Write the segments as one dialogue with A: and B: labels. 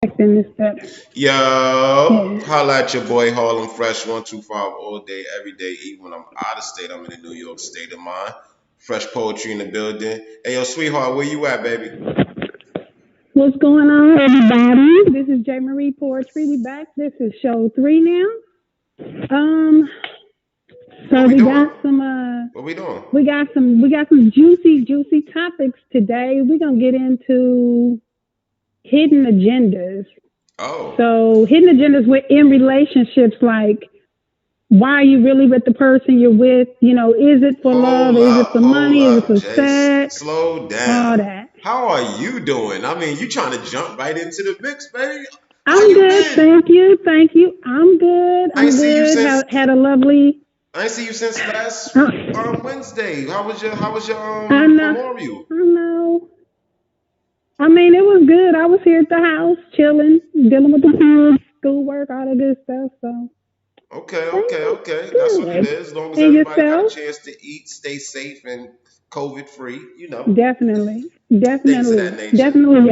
A: Acting is better.
B: Yo,
A: Yeah.
B: holla at your boy Harlem Fresh 125 all day, every day, even when I'm out of state. I'm in the New York state of mind. Fresh poetry in the building. Hey, yo, sweetheart, where you at, baby?
A: What's going on, everybody? This is J. Marie Poetry. We back. This is show 3 now. Um,
B: What
A: so
B: we
A: we
B: doing?
A: got some
B: What we doing?
A: we got some juicy topics today. We're gonna get into hidden agendas.
B: Oh,
A: So hidden agendas with in relationships, like why are you really with the person you're with? Is it for love? Is it for
B: hold
A: money? Is it
B: up,
A: for
B: Jace.
A: sex?
B: Slow
A: All
B: down.
A: that.
B: How are you doing? I mean, you trying to jump right into the mix, baby. How
A: I'm
B: you
A: good.
B: been?
A: Thank you. Thank you. I'm good.
B: I ain't
A: I'm
B: see you
A: good.
B: since
A: Had a lovely.
B: I ain't see you since last
A: Uh,
B: Wednesday. How was your
A: I know.
B: memorial?
A: I know. I mean, it was good. I was here at the house, chilling, dealing with the kids, schoolwork, all the good stuff. So
B: Okay,
A: things
B: okay,
A: was
B: okay. That's what it
A: good.
B: is. As long as
A: And
B: everybody got a
A: yourself?
B: chance to eat, stay safe, and COVID free,
A: Definitely.
B: things of that
A: Definitely.
B: nature.
A: Definitely.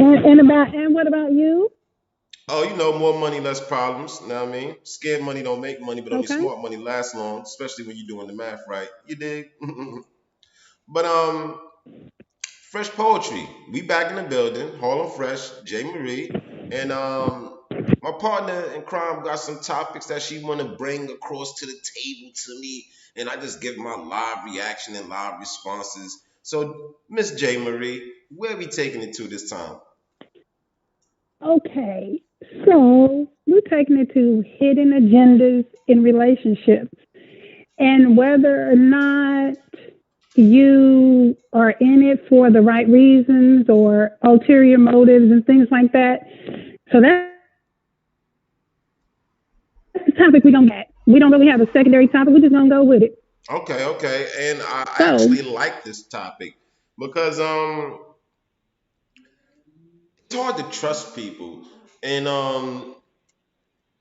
A: And what about you?
B: Oh, more money, less problems. Know what I mean? Scared money don't make money, but only
A: Okay.
B: smart money lasts long, especially when you're doing the math right. You dig? But fresh poetry. We back in the building. Harlem Fresh, J Marie, and my partner in crime got some topics that she want to bring across to the table to me, and I just give my live reaction and live responses. So, Miss J Marie, where we taking it to this time?
A: Okay. So we're taking it to hidden agendas in relationships and whether or not you are in it for the right reasons or ulterior motives and things like that. So that's the topic we're going to get. We don't really have a secondary topic. We're just going to go with it.
B: Okay, okay, and I
A: So,
B: actually like this topic because it's hard to trust people, and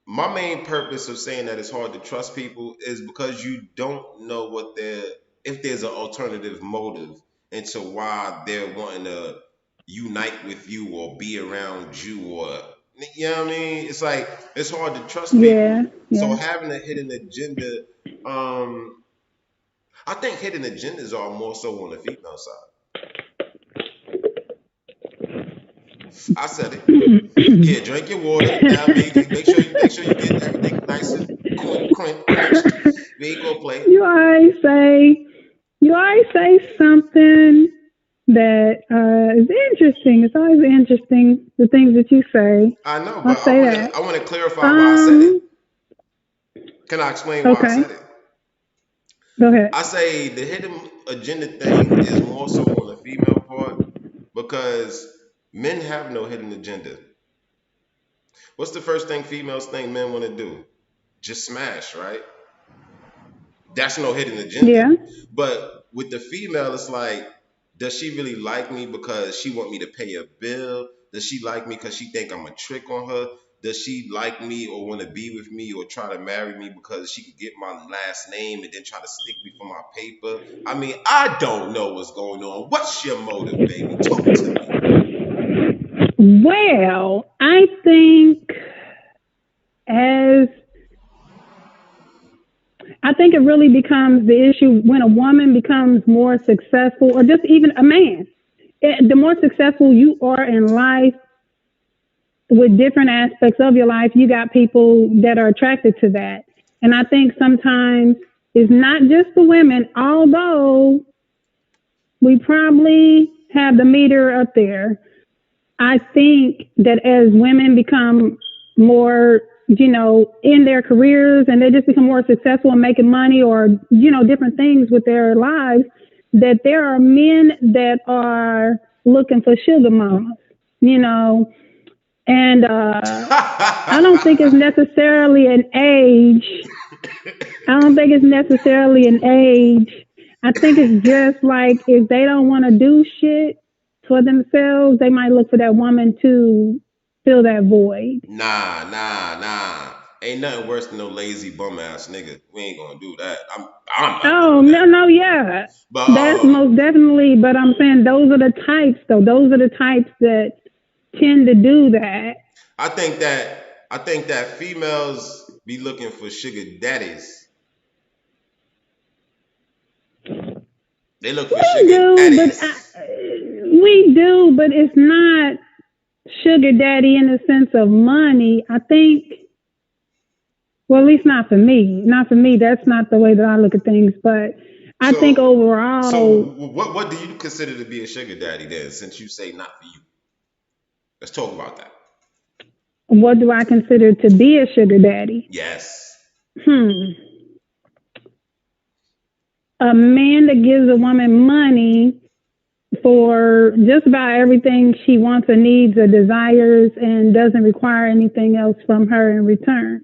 B: my main purpose of saying that it's hard to trust people is because you don't know what their if there's an alternative motive into why they're wanting to unite with you or be around you or you know what I mean? It's like it's hard to trust
A: yeah,
B: people. So
A: yeah.
B: having a hidden agenda, um, I think hidden agendas are more so on the female side. I said it. Here, drink your water. Now, I mean, just make sure you get everything nice and quenched. We ain't gonna play.
A: you always say, you always say something that is interesting. It's always interesting, the things that you say.
B: I know,
A: I'll
B: but I
A: say
B: wanna
A: that.
B: I wanna clarify why I said it.
A: Um,
B: Can I explain why I
A: okay.
B: said it?
A: Go ahead.
B: I say the hidden agenda thing is more so on the female part because men have no hidden agenda. What's the first thing females think men want to do? Just smash, right? That's no hidden agenda.
A: Yeah.
B: But with the female, it's like, does she really like me because she want me to pay a bill? Does she like me because she think I'm a trick on her? Does she like me or want to be with me or try to marry me because she could get my last name and then try to stick me for my paper? I mean, I don't know what's going on. What's your motive, baby? Talk to me.
A: Well, I think as I think it really becomes the issue when a woman becomes more successful, or just even a man. The more successful you are in life with different aspects of your life, you got people that are attracted to that. And I think sometimes it's not just the women, although we probably have the meter up there. I think that as women become more, in their careers and they just become more successful and making money or, different things with their lives, that there are men that are looking for sugar mamas, you know, and I don't think it's necessarily an age. I don't think it's necessarily an age. I think it's just like if they don't want to do shit for themselves, they might look for that woman to fill that void.
B: Nah. Ain't nothing worse than no lazy bum ass nigga. We ain't gonna do that. I'm not
A: Oh,
B: doing
A: no,
B: that.
A: no, yeah.
B: But
A: That's most definitely, but I'm saying those are the types, though. Those are the types that tend to do that.
B: I think that females be looking for sugar daddies. They look for
A: We
B: sugar
A: do, but
B: daddies.
A: we do, but it's not sugar daddy in the sense of money. I think, well, at least not for me. Not for me. That's not the way that I look at things. But I think
B: So so
A: overall,
B: what do you consider to be a sugar daddy then? Since you say not for you, let's talk about that.
A: what do I consider to be a sugar daddy?
B: Yes.
A: Hmm. A man that gives a woman money for just about everything she wants or needs or desires and doesn't require anything else from her in return.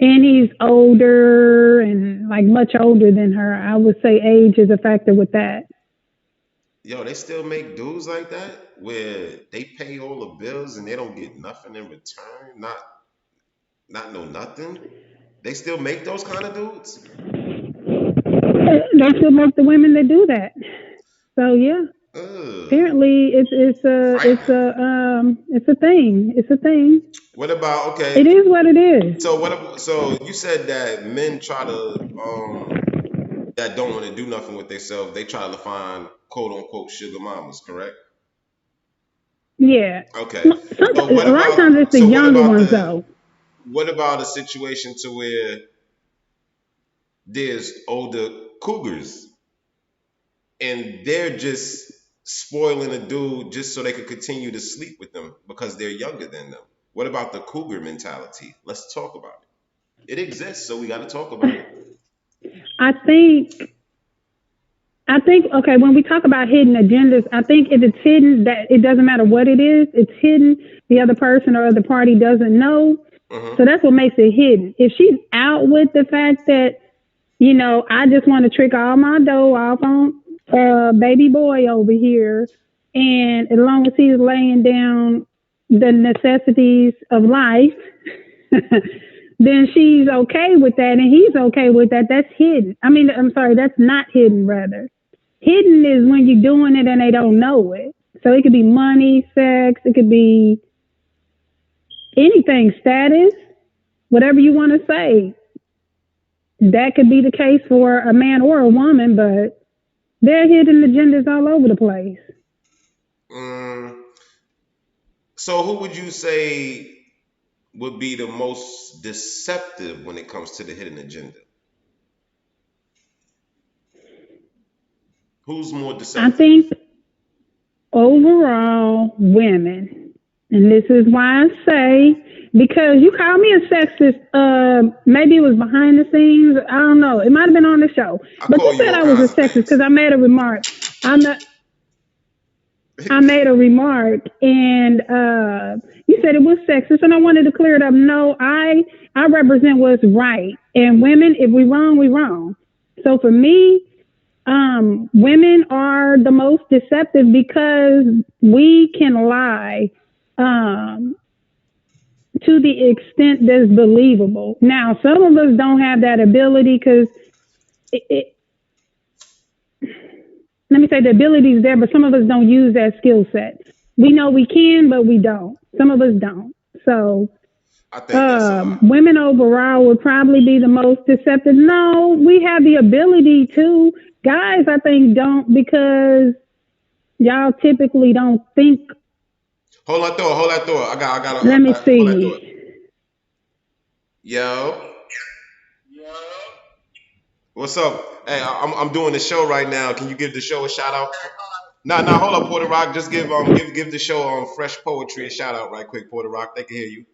A: And he's older and like much older than her. I would say age is a factor with that.
B: Yo, they still make dudes like that where they pay all the bills and they don't get nothing in return. Not no nothing. They still make those kind of dudes.
A: That's what most the women that do that. So yeah,
B: Ugh.
A: apparently it's a thing. It's a thing.
B: What about
A: It
B: okay?
A: is what it is.
B: So you said that men try to that don't want to do nothing with themselves. They try to find quote unquote sugar mamas, correct?
A: Yeah.
B: Okay. So
A: A lot of times it's the younger ones though.
B: what about a situation to where there's older cougars and they're just spoiling a dude just so they could continue to sleep with them because they're younger than them? What about the cougar mentality? Let's talk about it. It exists, so we got to talk about it.
A: I think I think okay, when we talk about hidden agendas, I think if it's hidden that it doesn't matter what it is, it's hidden, the other person or other party doesn't know. So
B: Hmm.
A: that's what makes it hidden. If she's out with the fact that, I just want to trick all my dough off on baby boy over here, and as long as he's laying down the necessities of life, then she's okay with that and he's okay with that. That's hidden. I mean, I'm sorry, that's not hidden, rather. Hidden is when you're doing it and they don't know it. So it could be money, sex, it could be anything, status, whatever you want to say. That could be the case for a man or a woman, but there are hidden agendas all over the place.
B: Mm, so who would you say would be the most deceptive when it comes to the hidden agenda? Who's more
A: I
B: deceptive?
A: think overall, women, and this is why I say, because you call me a sexist, maybe it was behind the scenes, I don't know, it might have been on the show,
B: I
A: but you
B: call you
A: said
B: all
A: I was a
B: kinds of
A: sexist
B: things.
A: because I made a remark. I'm not, I made a remark and you said it was sexist and I wanted to clear it up. No, I represent what's right. And women, if we wrong, we wrong. So for me, women are the most deceptive because we can lie um, to the extent that's believable. Now, some of us don't have that ability because it, let me say the ability is there, but some of us don't use that skill set. We know we can, but we don't. Some of us don't. So,
B: I think that's a lie.
A: women overall would probably be the most deceptive. No, we have the ability to. Guys, I think don't because y'all typically don't think.
B: Hold that thought.
A: Let me
B: Hold that thought.
A: see.
B: Yo, what's up? Hey, I'm doing the show right now. Can you give the show a shout out? Nah, hold up, Porter Rock. Just give the show Fresh Poetry a shout out right quick, Porter Rock. They can hear you.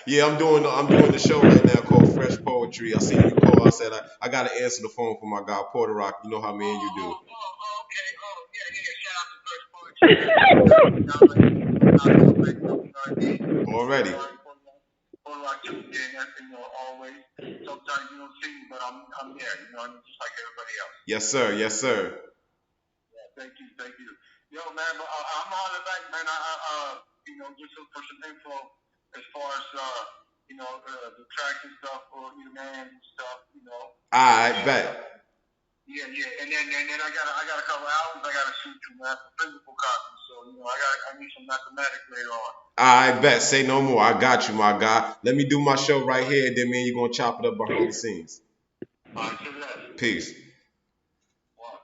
B: Yeah, I'm doing the show right now called Fresh Poetry. I seen you call. I said I gotta answer the phone for my guy Porter Rock. You know how me and you do. Already. Yes, sir. Yes, sir.
C: Yo, man, but I'm on the back, man. Just for some info as far as the tracks and stuff for you, man, and stuff.
B: I
C: And
B: bet.
C: yeah, yeah, and then I got a couple albums I gotta shoot to, man, for physical copies. So I need some mathematics later on.
B: I bet. Say no more. I got you, my guy. Let me do my show right here, and then me and you gonna chop it up behind the scenes.
C: All right, so that.
B: Peace.
C: Wow.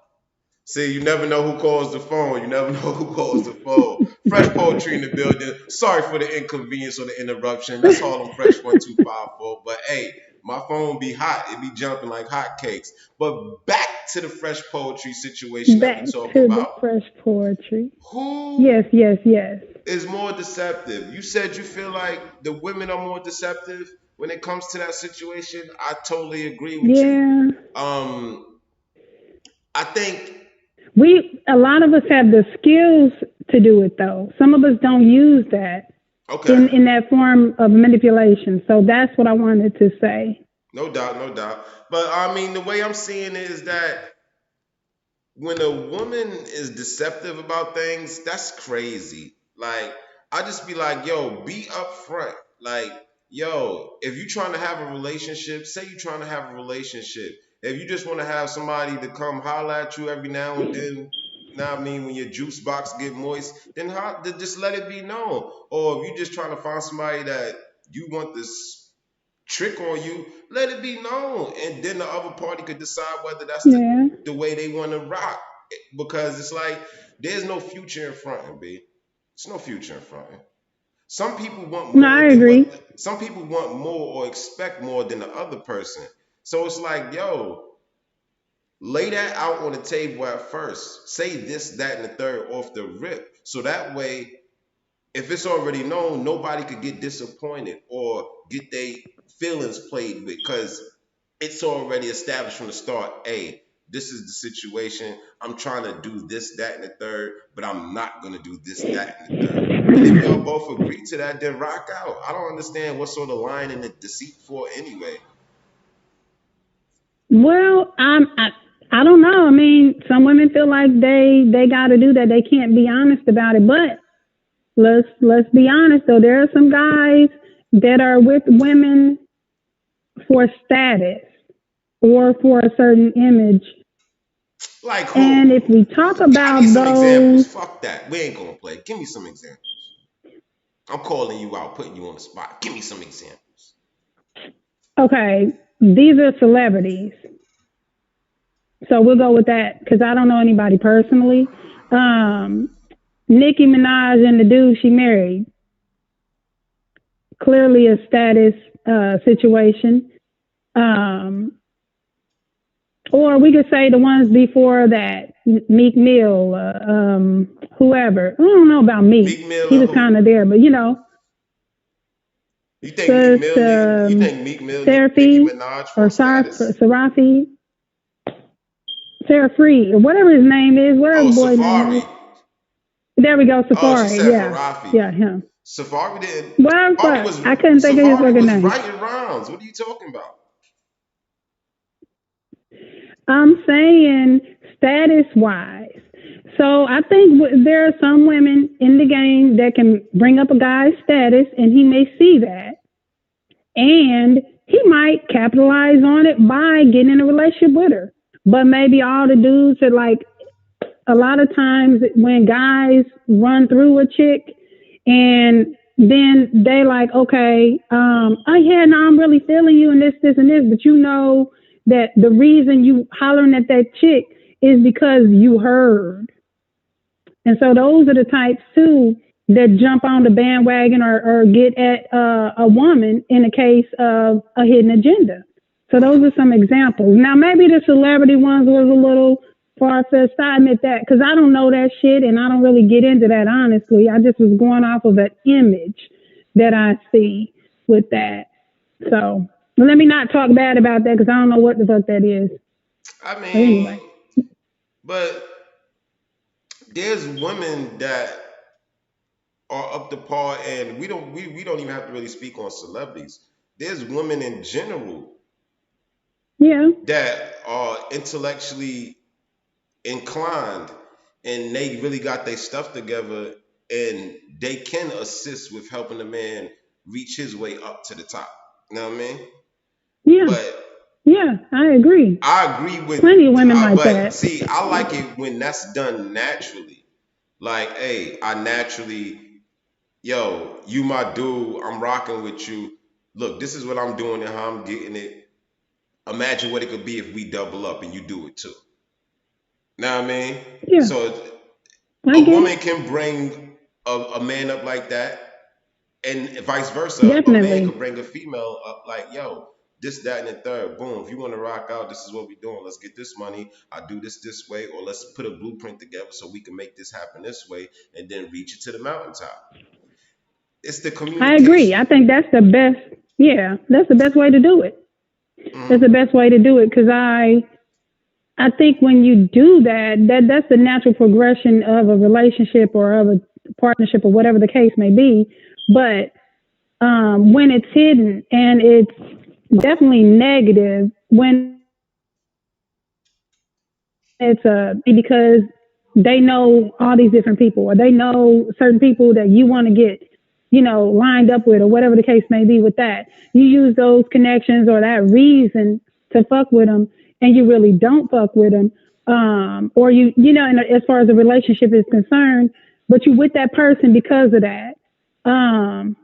B: See, you never know who calls the phone. You never know who calls the phone. Fresh poetry in the building. Sorry for the inconvenience or the interruption. That's Harlem Fresh 1254. But hey, my phone be hot. It be jumping like hotcakes. But back to the fresh poetry situation that we
A: Back
B: talking
A: to the
B: about.
A: fresh poetry.
B: Who
A: Yes, yes, yes.
B: is more deceptive? You said you feel like the women are more deceptive when it comes to that situation. I totally agree with you.
A: Yeah.
B: Um, I think
A: A lot of us have the skills to do it though. Some of us don't use that
B: okay.
A: in that form of manipulation. So that's what I wanted to say.
B: No doubt, no doubt. But I mean, the way I'm seeing it is that when a woman is deceptive about things, that's crazy. Like, I just be like, yo, be upfront. Like, yo, if you trying to have a relationship, say you trying to have a relationship. If you just want to have somebody to come holler at you every now and then, now I mean, when your juice box get moist, then just let it be known. Or if you just trying to find somebody that you want this trick on you, let it be known. And then the other party could decide whether that's
A: Yeah.
B: the way they want to rock. Because it's like there's no future in fronting, B. There's no future in fronting. Some people want
A: No,
B: more
A: I
B: than
A: agree.
B: what some people want more or expect more than the other person. So it's like, yo, lay that out on the table at first. Say this, that, and the third off the rip. So that way, if it's already known, nobody could get disappointed or get their feelings played with because it's already established from the start. Hey, this is the situation. I'm trying to do this, that, and the third, but I'm not gonna do this, that, and the third. And if y'all both agree to that, then rock out. I don't understand what sort of lying and the deceit for anyway.
A: Well, I don't know. I mean, some women feel like they got to do that. They can't be honest about it. But let's be honest though. There are some guys that are with women for status or for a certain image.
B: Like
A: And
B: who?
A: if we talk
B: I
A: about
B: need some examples.
A: those,
B: Fuck that. We ain't gonna play. Give me some examples. I'm calling you out, putting you on the spot. Give me some examples.
A: okay, these are celebrities. So we'll go with that because I don't know anybody personally. Um, Nicki Minaj and the dude she married, clearly a status situation. Um, or we could say the ones before that, Meek Mill, whoever. I don't know about Meek.
B: Meek Mill
A: He
B: and
A: was
B: who?
A: kind of there, but
B: You think Meek
A: because
B: Mill need? You think Meek Mill need Nicki
A: Seraphine
B: Minaj
A: or
B: for status?
A: Sarafi, Sarah Free, or whatever his name is, whatever
B: Oh,
A: the boy name
B: Safari.
A: is. There we go,
B: Oh, she
A: Safari.
B: said
A: Yeah,
B: Farafi.
A: yeah, him.
B: Safari didn't.
A: Well,
B: Safari
A: fuck,
B: was
A: I couldn't think of his
B: Safari
A: fucking
B: was
A: name.
B: writing rounds. What are you talking about?
A: I'm saying status wise. So I think there are some women in the game that can bring up a guy's status, and he may see that, and he might capitalize on it by getting in a relationship with her. But maybe all the dudes are like, a lot of times when guys run through a chick and then they like, okay, oh yeah, no, I'm really feeling you and this and this, but you know that the reason you hollering at that chick is because you heard. And so those are the types too that jump on the bandwagon or get at a woman in the case of a hidden agenda. So those are some examples. Now maybe the celebrity ones was a little far fetched. I admit that because I don't know that shit and I don't really get into that honestly. I just was going off of an image that I see with that. So let me not talk bad about that because I don't know what the fuck that is.
B: I
A: But
B: mean,
A: anyway,
B: but there's women that are up to par, and we don't even have to really speak on celebrities. There's women in general
A: yeah,
B: that are intellectually inclined and they really got their stuff together, and they can assist with helping the man reach his way up to the top. You know what I mean?
A: Yeah,
B: But
A: yeah, I agree.
B: I agree with,
A: Plenty of women like
B: but
A: that.
B: see, I like it when that's done naturally. Like, hey, I naturally, yo, you my dude, I'm rocking with you. Look, this is what I'm doing and how I'm getting it. Imagine what it could be if we double up and you do it too. Know what I mean?
A: Yeah,
B: So
A: I
B: a
A: get
B: woman
A: it.
B: can bring a man up like that, and vice versa. A man
A: Definitely.
B: could bring a female up like, yo, this, that, and the third. Boom. If you want to rock out, this is what we doing. Let's get this money. I do this way, or let's put a blueprint together so we can make this happen this way, and then reach it to the mountaintop. It's the
A: I agree.
B: communication.
A: I think that's the best. Yeah, that's the best way to do it. That's the
B: Mm-hmm.
A: best way to do it because I think when you do that, that's the natural progression of a relationship or of a partnership or whatever the case may be. But when it's hidden and it's definitely negative when it's because they know all these different people or they know certain people that you want to get lined up with or whatever the case may be with that. You use those connections or that reason to fuck with them and you really don't fuck with them. Or and as far as the relationship is concerned, but you with that person because of that. Um,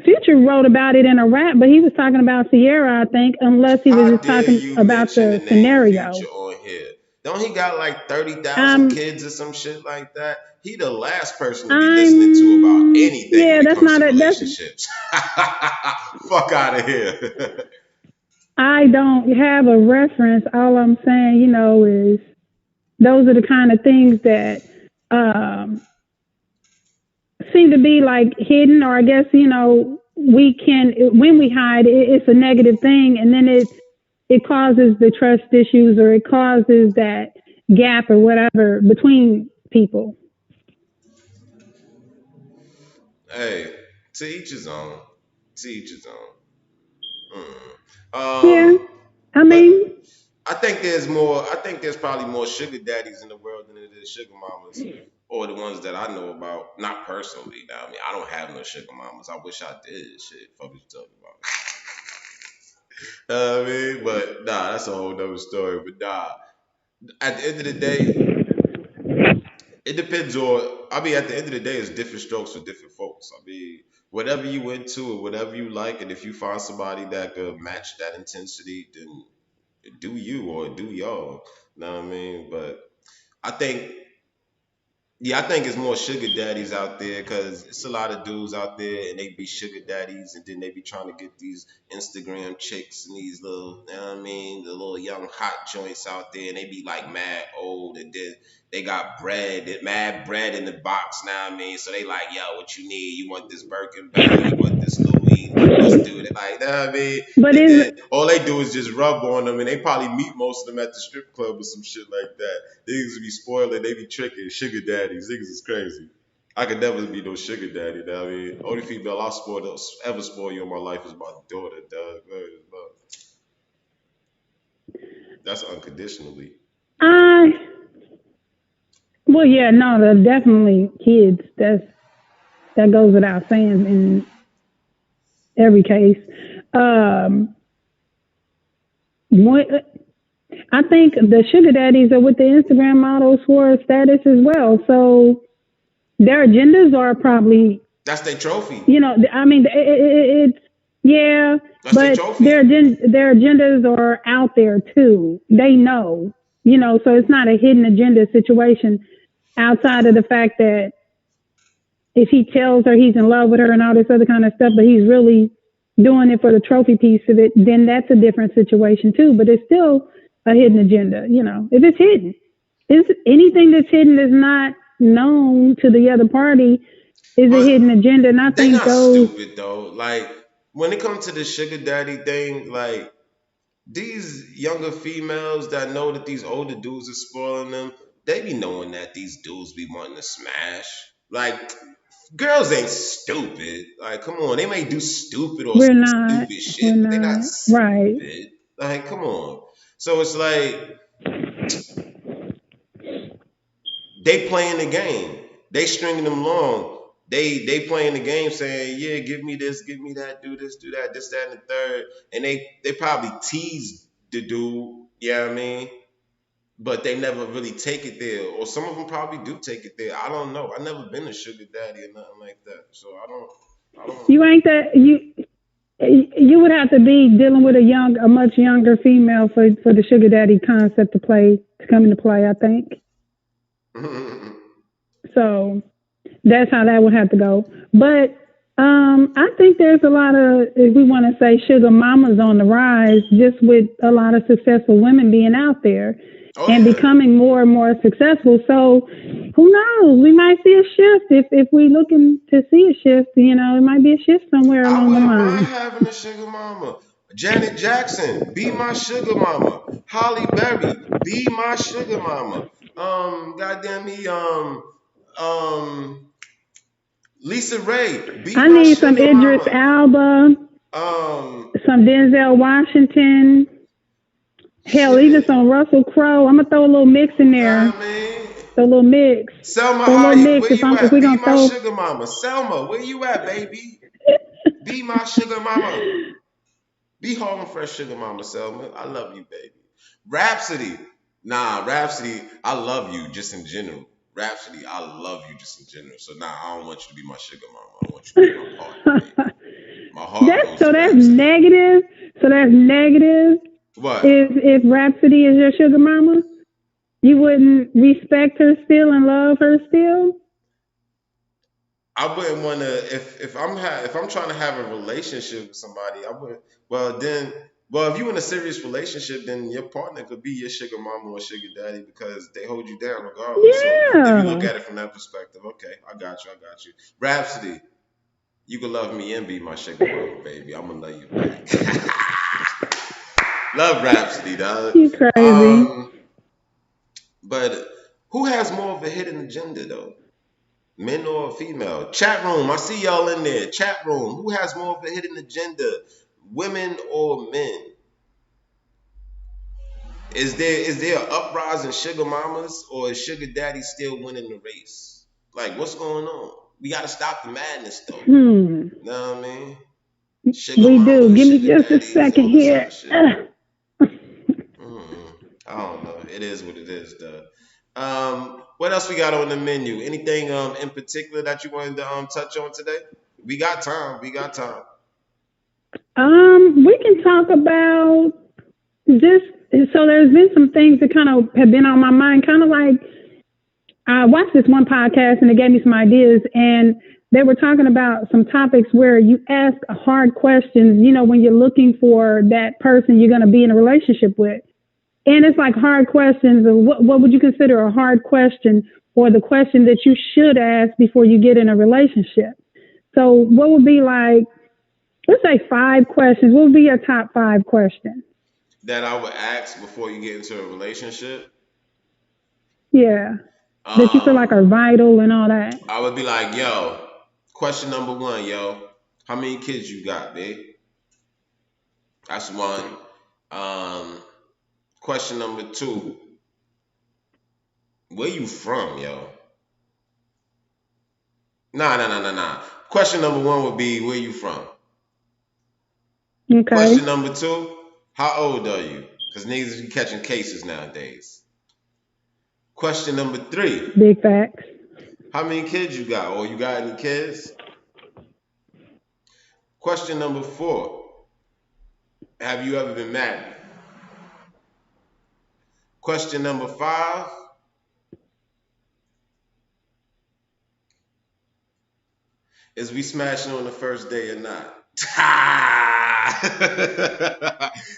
A: Future wrote about it in a rap, but he was talking about Sierra, I think, unless he was
B: How
A: just
B: dare
A: talking
B: you
A: about
B: mention the
A: the
B: name Future
A: scenario.
B: on here? Don't he got like 30,000
A: Um,
B: kids or some shit like that? He the last person to be listening to about
A: I'm
B: anything when
A: yeah,
B: it
A: that's
B: comes
A: not
B: to
A: a that's
B: relationships. Fuck out of here.
A: I don't have a reference. All I'm saying, is those are the kind of things that um seem to be like hidden, or I guess, we can when we hide it's a negative thing and then it causes the trust issues or it causes that gap or whatever between people.
B: Hey, to each his own. To each his own.
A: Yeah, I
B: But
A: mean,
B: I think there's more. I think there's probably more sugar daddies in the world than there is sugar mamas, or the ones that I know about. Not personally. Now, I mean, I don't have no sugar mamas. I wish I did. Shit, fuck you talking about. I mean, but nah, that's a whole nother story. But nah, at the end of the day, it depends on. I mean, at the end of the day, it's different strokes for different folks. I mean, whatever you into or whatever you like, and if you find somebody that could match that intensity, then do you or do y'all. Know what I mean? But I think, yeah, I think it's more sugar daddies out there because it's a lot of dudes out there and they be sugar daddies and then they be trying to get these Instagram chicks and these little, you know what I mean, the little young hot joints out there and they be like mad old and then they got mad bread in the box now. I mean, so they like, yo, what you need? You want this Birkin bag? You want this Louis? Let's do it. Like, you know what I mean?
A: but
B: And
A: is
B: then all they do is just rub on them and they probably meet most of them at the strip club or some shit like that. Niggas be spoiling, they be tricking. Sugar daddies, niggas is crazy. I could never be no sugar daddy. Know what I mean, only female I spoiled ever spoil you in my life is my daughter, dog. That's unconditionally.
A: I well, yeah, no, definitely kids. That goes without saying in every case. Um, what I think the sugar daddies are with the Instagram models for status as well. So their agendas are probably,
B: That's their trophy.
A: I mean, it's yeah,
B: That's their
A: but
B: trophy.
A: their agendas are out there too. They know, so it's not a hidden agenda situation outside of the fact that if he tells her he's in love with her and all this other kind of stuff, but he's really doing it for the trophy piece of it, then that's a different situation too. But it's still a hidden agenda, if it's hidden. It's anything that's hidden is not known to the other party is a
B: But
A: hidden agenda. And I
B: they
A: think
B: not
A: those
B: stupid though. Like when it comes to the sugar daddy thing, like these younger females that know that these older dudes are spoiling them, they be knowing that these dudes be wanting to smash. Like girls ain't stupid. Like, come on, they may do stupid or
A: we're not,
B: stupid
A: we're
B: shit, but they not
A: not right.
B: stupid. Like, come on. So it's like they playing the game. They stringing them along. They playing the game, saying, "Yeah, give me this, give me that, do this, do that, this, that, and the third." And they probably tease the dude. Yeah, I mean, but they never really take it there. Or some of them probably do take it there. I don't know. I never been a sugar daddy or nothing like that, so I don't. I don't.
A: You ain't that you would have to be dealing with a much younger female for the sugar daddy concept to come into play, I think. So that's how that would have to go. But I think there's a lot of, if we want to say, sugar mamas on the rise, just with a lot of successful women being out there and becoming more and more successful. So who knows? We might see a shift if we looking to see a shift. You know, it might be a shift somewhere along the line.
B: I wouldn't mind having a sugar mama. Janet Jackson, be my sugar mama. Holly Berry, be my sugar mama. Goddamn me, Lisa Ray, be
A: I
B: my
A: need
B: sugar
A: some Idris
B: mama.
A: Elba, some Denzel Washington. Hell, even some Russell Crowe. I'm gonna throw a little mix in there. Throw a little mix.
B: Selma
A: throw a little
B: Hayek,
A: mix.
B: where you at?
A: We
B: Be
A: gonna
B: my
A: throw...
B: sugar mama. Selma, where you at, baby? Be my sugar mama. Be Harlem Fresh sugar mama, Selma. I love you, baby. Rhapsody. Nah, Rhapsody, I love you just in general. Rhapsody, I love you just in general. So nah, I don't want you to be my sugar mama. I want you to be my partner, baby. My heart goes to
A: that's
B: Rhapsody.
A: negative. So that's negative.
B: What?
A: If Rhapsody is your sugar mama, you wouldn't respect her still and love her still?
B: I wouldn't want to if I'm trying to have a relationship with somebody. I wouldn't. If you're in a serious relationship, then your partner could be your sugar mama or sugar daddy because they hold you down regardless.
A: Yeah.
B: So if you look at it from that perspective, okay, I got you. Rhapsody, you can love me and be my sugar mama, baby. I'm gonna love you back. Love Rhapsody, dog.
A: You crazy.
B: But who has more of a hidden agenda though? Men or female? Chat room, I see y'all in there. Chat room, who has more of a hidden agenda? Women or men? Is there an uprising sugar mamas or is sugar daddy still winning the race? Like, what's going on? We gotta stop the madness though. You know what I mean? Sugar
A: we
B: mamas,
A: do. Give me
B: sugar
A: just a
B: daddies,
A: second
B: all this
A: here.
B: other shit. I don't know. It is what it is, though. What else we got on the menu? Anything in particular that you wanted to touch on today? We got time. We
A: can talk about just, so there's been some things that kind of have been on my mind, kind of like I watched this one podcast and it gave me some ideas, and they were talking about some topics where you ask hard questions, you know, when you're looking for that person you're going to be in a relationship with. And it's like hard questions of what would you consider a hard question, or the question that you should ask before you get in a relationship. So what would be like, let's say 5 questions. What would be your top 5 questions?
B: That I would ask before you get into a relationship?
A: Yeah. That you feel like are vital and all that.
B: I would be like, yo, question number 1, yo. How many kids you got, babe? That's 1. Question number 2. Where you from, yo? Nah. Question number 1 would be, where you from?
A: Okay.
B: Question number 2, how old are you? Because niggas be catching cases nowadays. Question number 3.
A: Big facts.
B: How many kids you got? Or you got any kids? Question number 4. Have you ever been married? Question number 5. Is we smashing on the first day or not?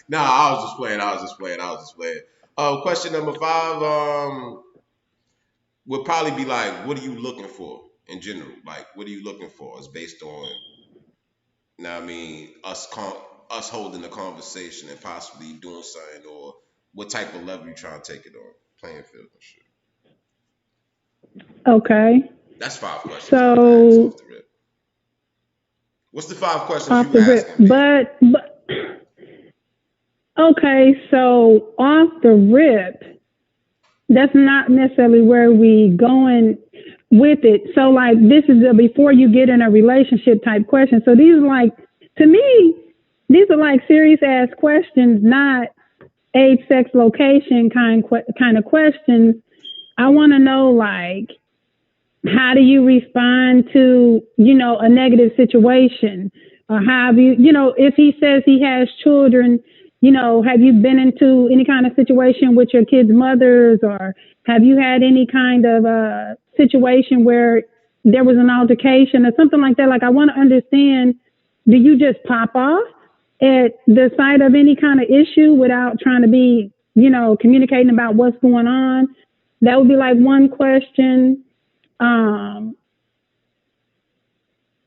B: No, I was just playing. Question number 5 would probably be like, what are you looking for in general? Like, what are you looking for? It's based on, you know what I mean, us holding a conversation and possibly doing something, or what type of level you trying to take it on, playing field and shit.
A: Okay.
B: That's 5 questions.
A: So,
B: off the rip. What's the 5 questions you asking me?
A: But okay, so off the rip, that's not necessarily where we going with it. So like this is a before you get in a relationship type question. So these are like to me, these are like serious ass questions, not age, sex, location kind of questions. I want to know like how do you respond to a negative situation, or how have if he says he has children, have you been into any kind of situation with your kids' mothers, or have you had any kind of situation where there was an altercation or something like that? Like I want to understand, do you just pop off at the sight of any kind of issue without trying to be communicating about what's going on? That would be like one question.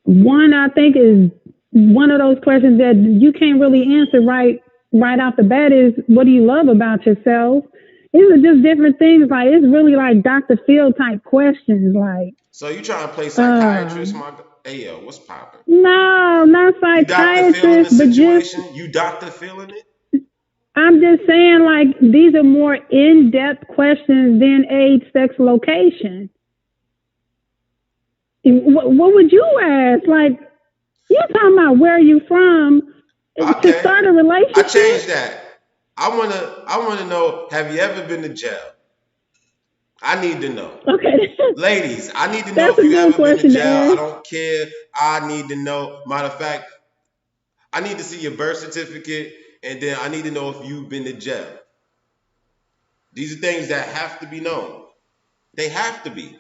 A: One I think is one of those questions that you can't really answer right off the bat is, what do you love about yourself? These are just different things. Like it's really like Dr. Phil type questions. Like,
B: So you trying to play psychiatrist, my hey yo, what's popping?
A: no, not
B: You Dr. Phil in the
A: psychiatrist, but just
B: situation? You Dr. Phil in it?
A: I'm just saying like these are more in depth questions than age, sex, location. What would you ask? Like, you're talking about where are you from to
B: Okay.
A: start a
B: I changed
A: relationship?
B: that. I wanna know, have you ever been to jail? I need to know.
A: Okay,
B: Ladies, I need to know
A: that's
B: if
A: a
B: you
A: good
B: ever been to
A: question to
B: jail. I
A: ask.
B: don't care. I need to know. Matter of fact, I need to see your birth certificate, and then I need to know if you've been to jail. These are things that have to be known. They have to be.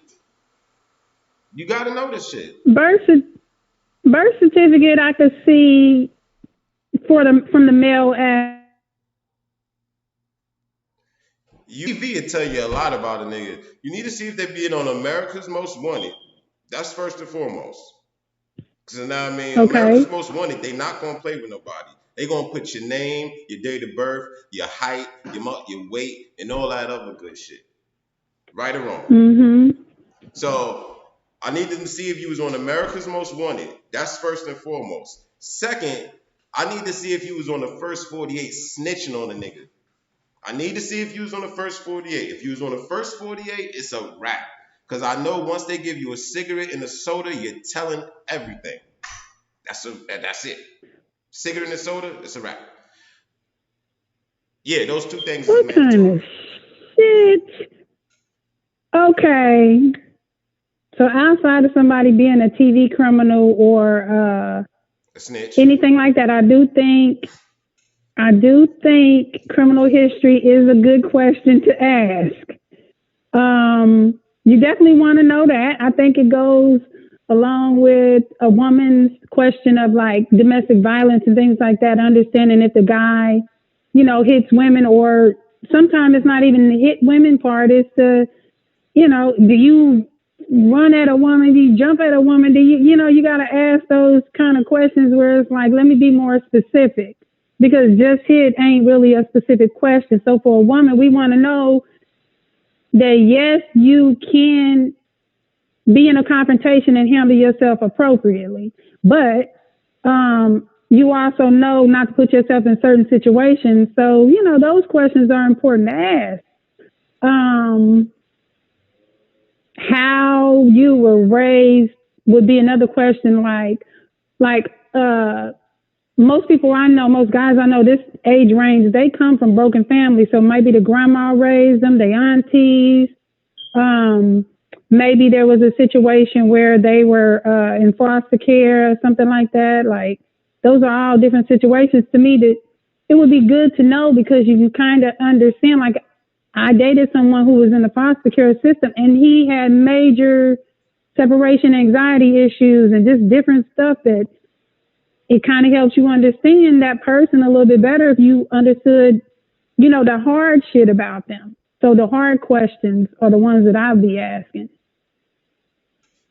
B: You gotta know this shit.
A: Birth birth certificate I could see for the from the male as
B: TV will tell you a lot about a nigga. You need to see if they being on America's Most Wanted. That's first and foremost. Cause you know what I mean, America's
A: okay.
B: Most Wanted, they not gonna play with nobody. They gonna put your name, your date of birth, your height, your weight, and all that other good shit. Right or wrong.
A: Mhm.
B: So I need them to see if you was on America's Most Wanted. That's first and foremost. Second, I need to see if you was on the first 48 snitching on a nigga. I need to see if you was on the first 48. If you was on the first 48, it's a wrap. Because I know once they give you a cigarette and a soda, you're telling everything. That's it. Cigarette and a soda, it's a wrap. Yeah, those two things is
A: What kind
B: mandatory.
A: of shit? Okay. So outside of somebody being a TV criminal or
B: A snitch.
A: anything like that, I do think criminal history is a good question to ask. You definitely want to know that. I think it goes along with a woman's question of like domestic violence and things like that, understanding if the guy, hits women, or sometimes it's not even the hit women part, it's the, do you run at a woman, do you jump at a woman, do you got to ask those kind of questions where it's like, let me be more specific, because just hit ain't really a specific question. So for a woman, we want to know that yes, you can be in a confrontation and handle yourself appropriately, but you also know not to put yourself in certain situations. So those questions are important to ask. Um, how you were raised would be another question. Like most people I know, most guys I know, this age range, they come from broken families. So maybe the grandma raised them, the aunties. Um, Maybe there was a situation where they were in foster care or something like that. Like those are all different situations to me that it would be good to know, because you can kind of understand. Like I dated someone who was in the foster care system, and he had major separation anxiety issues and just different stuff that it kind of helps you understand that person a little bit better if you understood, the hard shit about them. So the hard questions are the ones that I'll be asking.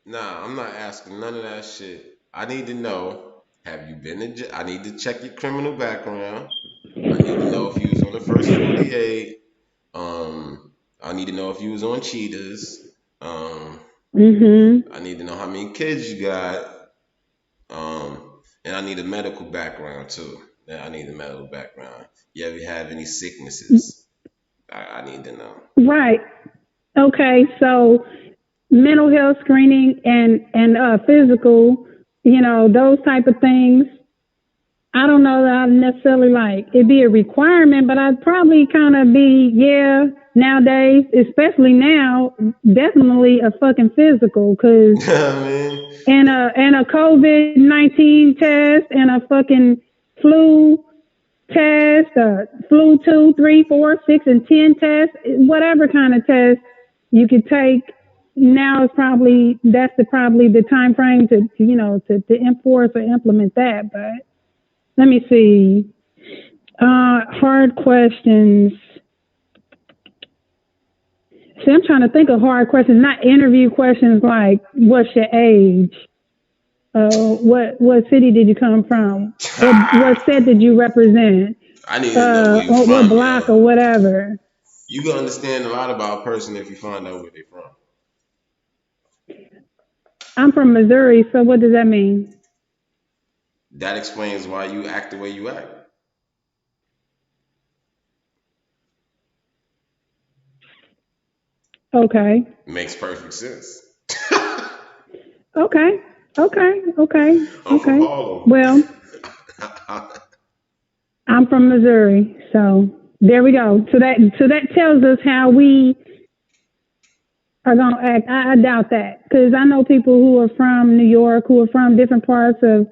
B: Nah, I'm not asking none of that shit. I need to know, have you been in jail? I need to check your criminal background. I need to know if you was on the first 48. I need to know if you was on cheaters. Um,
A: Mm-hmm.
B: I need to know how many kids you got. And I need a medical background too. Yeah, I need a medical background. You ever have any sicknesses? I need to know.
A: Right. Okay. So mental health screening and physical, those type of things. I don't know that I'd necessarily like it'd be a requirement, but I'd probably kind of be, yeah, nowadays, especially now, definitely a fucking physical, because
B: I mean,
A: and a COVID-19 test and a fucking flu test, flu 2, 3, 4, 6, and 10 test, whatever kind of test you could take. Now is probably probably the time frame to enforce or implement that, but. Let me see. Hard questions. See, I'm trying to think of hard questions, not interview questions like, what's your age? What city did you come from? What set did you represent?
B: I need to know where you
A: What
B: from,
A: block
B: yo.
A: or whatever.
B: You can understand a lot about a person if you find out where they're from.
A: I'm from Missouri, so what does that mean?
B: That explains why you act the way you act.
A: Okay.
B: Makes perfect sense.
A: Okay.
B: I'm from Harlem.
A: Well, I'm from Missouri, so there we go. So that tells us how we are going to act. I doubt that, because I know people who are from New York, who are from different parts of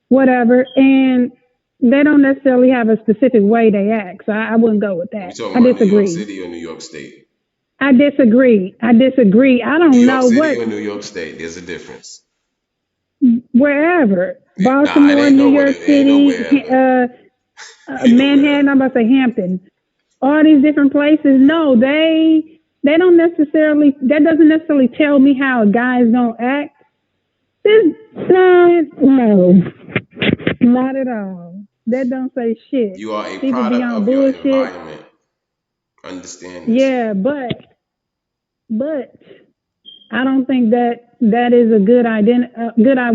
A: whatever, and they don't necessarily have a specific way they act. So I wouldn't go with
B: You
A: that.
B: talking
A: I
B: about New York
A: disagree.
B: City or New York State?
A: I disagree. I
B: New
A: don't
B: York
A: know
B: City
A: what,
B: or New York State? There's a difference.
A: wherever.
B: Nah, it
A: Baltimore,
B: ain't
A: New
B: nowhere.
A: York
B: It ain't
A: City,
B: nowhere. Ain't nowhere.
A: Manhattan, I'm about to say Hampton. All these different places. No, they don't necessarily, that doesn't necessarily tell me how a guy is going to act. No, not at all. That don't say shit.
B: You are a
A: People be
B: product
A: on
B: of your
A: bullshit.
B: environment. Understand this.
A: Yeah, but I don't think that is a good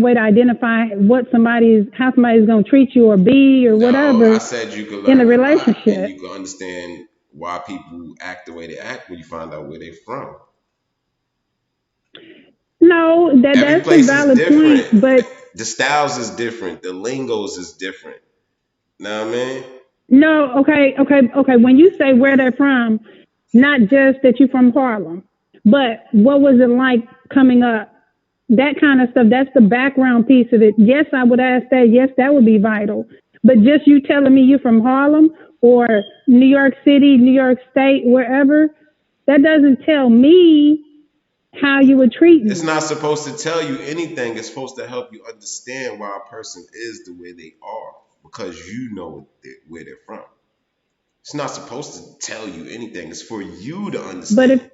A: way to identify how somebody's going to treat you or be or
B: No, I
A: whatever
B: said you could
A: in a
B: learn a lot and you
A: relationship.
B: could understand why people act the way they act when you find out where they're from.
A: No,
B: Every
A: that's a
B: place is
A: valid point,
B: different.
A: but
B: The styles is different. The lingos is different. Know what I mean?
A: no, okay. When you say where they're from, not just that you're from Harlem, but what was it like coming up? That kind of stuff. That's the background piece of it. Yes, I would ask that. Yes, that would be vital. But just you telling me you're from Harlem or New York City, New York State, wherever, that doesn't tell me how you would treat
B: It's
A: me.
B: not supposed to tell you anything. It's supposed to help you understand why a person is the way they are because you know where they're from. It's not supposed to tell you anything. It's for you to
A: But
B: understand.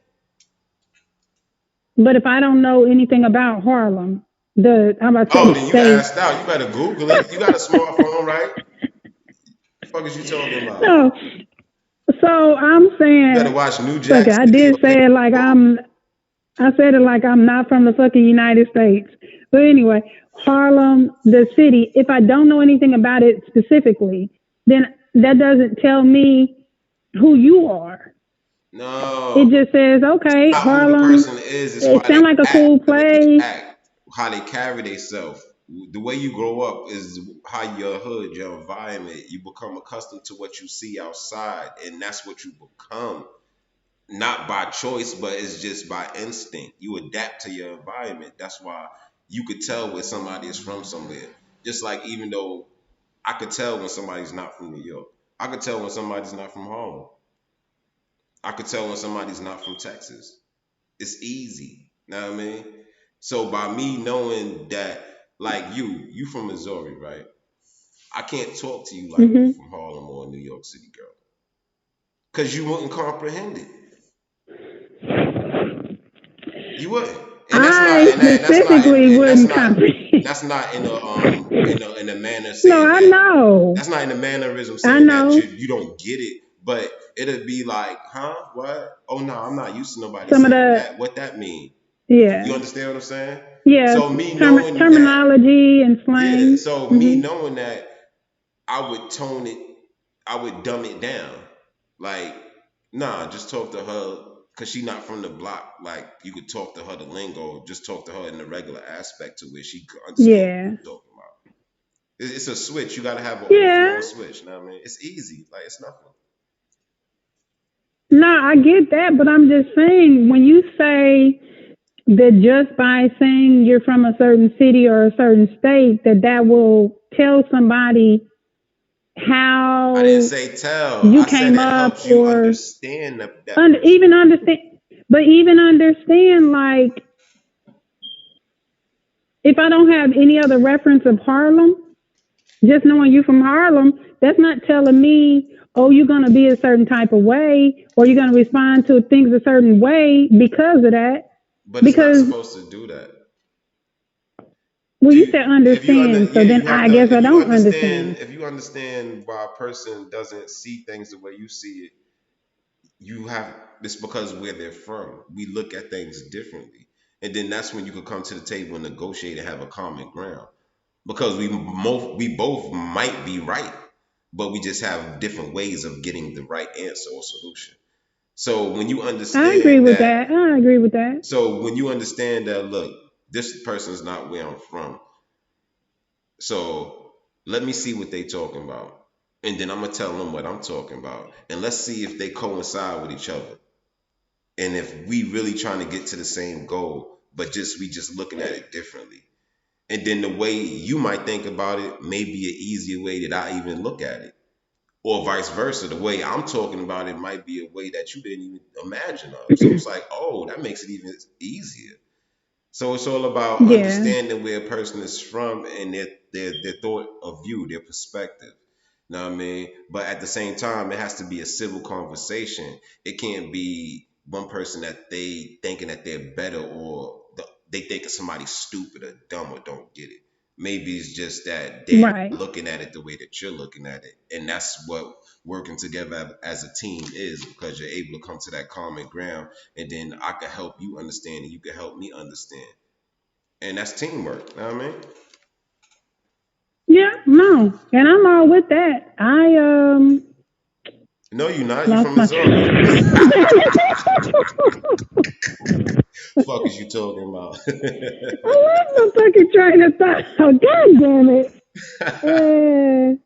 A: if I don't know anything about Harlem, I'm about to
B: Oh,
A: say
B: then you
A: state.
B: asked out. You better Google it. You got a smartphone, right? The fuck is you talking about?
A: No, so I'm
B: You better
A: saying,
B: watch New
A: look,
B: Jack
A: I
B: City
A: did
B: or
A: say it like I said it like I'm not from the fucking United States. But anyway, Harlem, the city, if I don't know anything about it specifically, then that doesn't tell me who you are. It
B: no.
A: just says, okay,
B: Not who the
A: Harlem,
B: person is. It's
A: it
B: why they
A: sounds like a
B: act
A: cool
B: the way they
A: place.
B: act, how they carry themselves. The way you grow up is how your hood, your environment. You become accustomed to what you see outside, and that's what you become. Not by choice, but it's just by instinct. You adapt to your environment. That's why you could tell where somebody is from somewhere. Just like even though I could tell when somebody's not from New York, I could tell when somebody's not from Harlem. I could tell when somebody's not from Texas. It's easy. Know what I mean? So by me knowing that, like you from Missouri, right? I can't talk to you like you
A: Hmm.
B: from Harlem or New York City, girl, because you wouldn't comprehend it. You wouldn't, and that's not,
A: I specifically wouldn't comprehend.
B: that's not in a manner
A: No,
B: saying
A: I
B: that.
A: know.
B: That's not in a mannerism
A: I
B: saying that
A: know.
B: you don't get it, but it'd be like, huh, what? Oh no, I'm not used to nobody
A: Some of
B: saying
A: the,
B: that. What that mean? You
A: yeah.
B: understand what I'm saying?
A: Yeah,
B: So me knowing that,
A: terminology and
B: yeah.
A: slang.
B: So me
A: Hmm.
B: knowing that, I would tone it, I would dumb it down. Like Nah, just talk to her because she not from the block. Like you could talk to her the lingo. Just talk to her in the regular aspect to where she could understand what
A: Yeah.
B: you're talking about. It's a switch. You gotta have an off and
A: Yeah.
B: on switch. You know what I mean? It's easy. Like it's nothing.
A: No, I get that, but I'm just saying when you say that just by saying you're from a certain city or a certain state, that will tell somebody
B: I didn't
A: how
B: say tell.
A: you
B: I said
A: came
B: it
A: up
B: helps you
A: or
B: understand that person.
A: even understand, but even understand like if I don't have any other reference of Harlem, just knowing you from Harlem, that's not telling me, oh, you're going to be a certain type of way or you're going to respond to things a certain way because of that.
B: But it's not
A: Because,
B: supposed to do that.
A: well,
B: Do
A: you
B: you
A: said
B: if you under
A: understand, so
B: yeah
A: then
B: you have
A: I
B: to
A: guess I don't understand.
B: if you understand why a person doesn't see things the way you see it, you have it's because where they're from. We look at things differently. And then that's when you could come to the table and negotiate and have a common ground. Because we both might be right, but we just have different ways of getting the right answer or solution. So when you
A: I agree
B: understand
A: with
B: that
A: that. I agree with that.
B: so when you understand that look, this person's not where I'm from. So let me see what they talking about. And then I'm gonna tell them what I'm talking about. And let's see if they coincide with each other. And if we really trying to get to the same goal, but just we just looking at it differently. And then the way you might think about it may be an easier way that I even look at it. Or vice versa. The way I'm talking about it might be a way that you didn't even imagine of. So it's like, oh, that makes it even easier. So it's all about
A: Yeah.
B: understanding where a person is from and their thought of view, their perspective. You know what I mean? But at the same time, it has to be a civil conversation. It can't be one person that they thinking that they're better or they think of somebody stupid or dumb or don't get it. Maybe it's just that they're
A: Right.
B: looking at it the way that you're looking at it. And that's what working together as a team is because you're able to come to that common ground and then I can help you understand and you can help me understand. And that's teamwork. You know what I mean?
A: Yeah, no. And I'm all with that. I
B: No, you're not. You
A: lost
B: from
A: my
B: Missouri. Fuck is you talking about?
A: I lost my fucking train of thought. Oh, God damn it. Uh,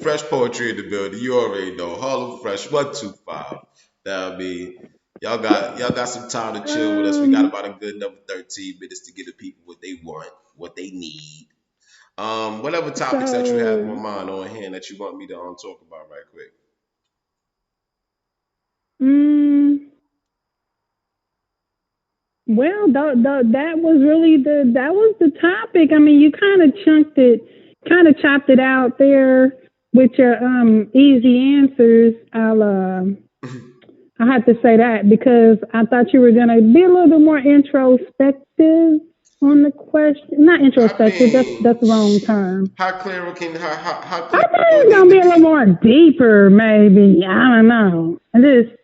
B: Fresh poetry in the building. You already know. Harlem Fresh 125. That'll be y'all got some time to chill with us. We got
A: um,
B: about a good another 13 minutes to get the people what they want, what they need. Whatever topics that you have
A: so,
B: on mind on hand that you want me to talk about right quick.
A: mm, well, that was really that was the topic. I mean, you kind of chopped it out there with your easy answers. I had to say that because I thought you were gonna be a little bit more introspective on the question. Not
B: I
A: introspective. That's
B: mean,
A: the wrong term.
B: how
A: I
B: clear
A: thought
B: do
A: it
B: it
A: was
B: need
A: gonna
B: to
A: be a little
B: be?
A: more deeper, maybe. I don't know. I just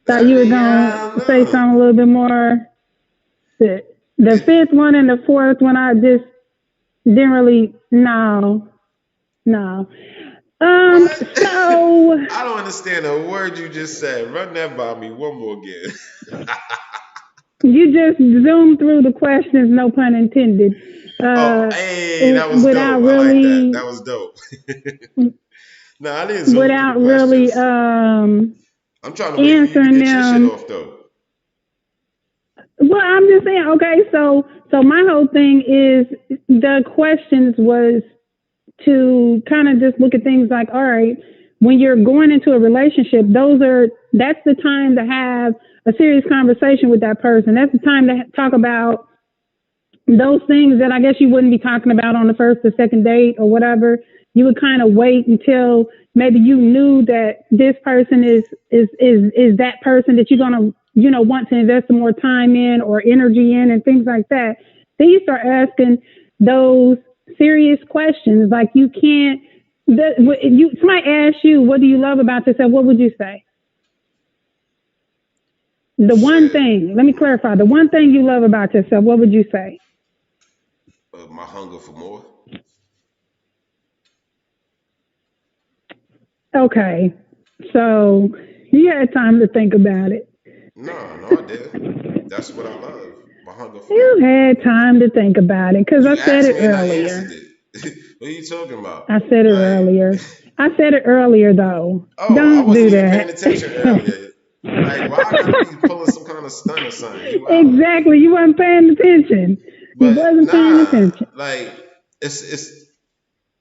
A: thought
B: I
A: you were
B: mean,
A: gonna
B: I don't
A: say
B: know.
A: something a little bit more. The, the
B: It,
A: fifth one and the fourth one, I just didn't really. No, no.
B: what?
A: So
B: I don't understand a word you just said. Run that by me one more again.
A: you just zoomed through the questions, no pun intended.
B: Oh,
A: Uh,
B: hey, that was
A: without
B: dope. I like that. That
A: really,
B: was dope. No, I didn't zoom through the
A: without really
B: questions. I'm trying to wait for you to
A: answering
B: get your shit
A: them.
B: off though.
A: Well, I'm just saying. Okay, so my whole thing is the questions was to kind of just look at things like, all right, when you're going into a relationship, that's the time to have a serious conversation with that person. That's the time to talk about those things that I guess you wouldn't be talking about on the first or second date or whatever. You would kind of wait until maybe you knew that this person is that person that you're gonna want to invest some more time in or energy in and things like that. Then you start asking those serious questions. Like you can't. Somebody asks you, "What do you love about yourself?" What would you say? The one
B: Shit,
A: thing. Let me clarify. The one thing you love about yourself. What would you say?
B: my hunger for more.
A: Okay. So You had time to think about it.
B: No, no, I didn't. That's what I love. My hunger for
A: You
B: more.
A: had time to think about it because I
B: You
A: said
B: asked
A: it
B: me and I answered
A: earlier.
B: it. What are you talking about?
A: I said it
B: Like,
A: earlier. I said it earlier though.
B: oh, I
A: Don't
B: wasn't
A: do
B: even paying
A: that.
B: attention earlier. Like, why I gotta be pulling some kind of stunt or something? You out.
A: Exactly. You weren't paying attention. You
B: But
A: wasn't paying
B: nah,
A: attention.
B: like it's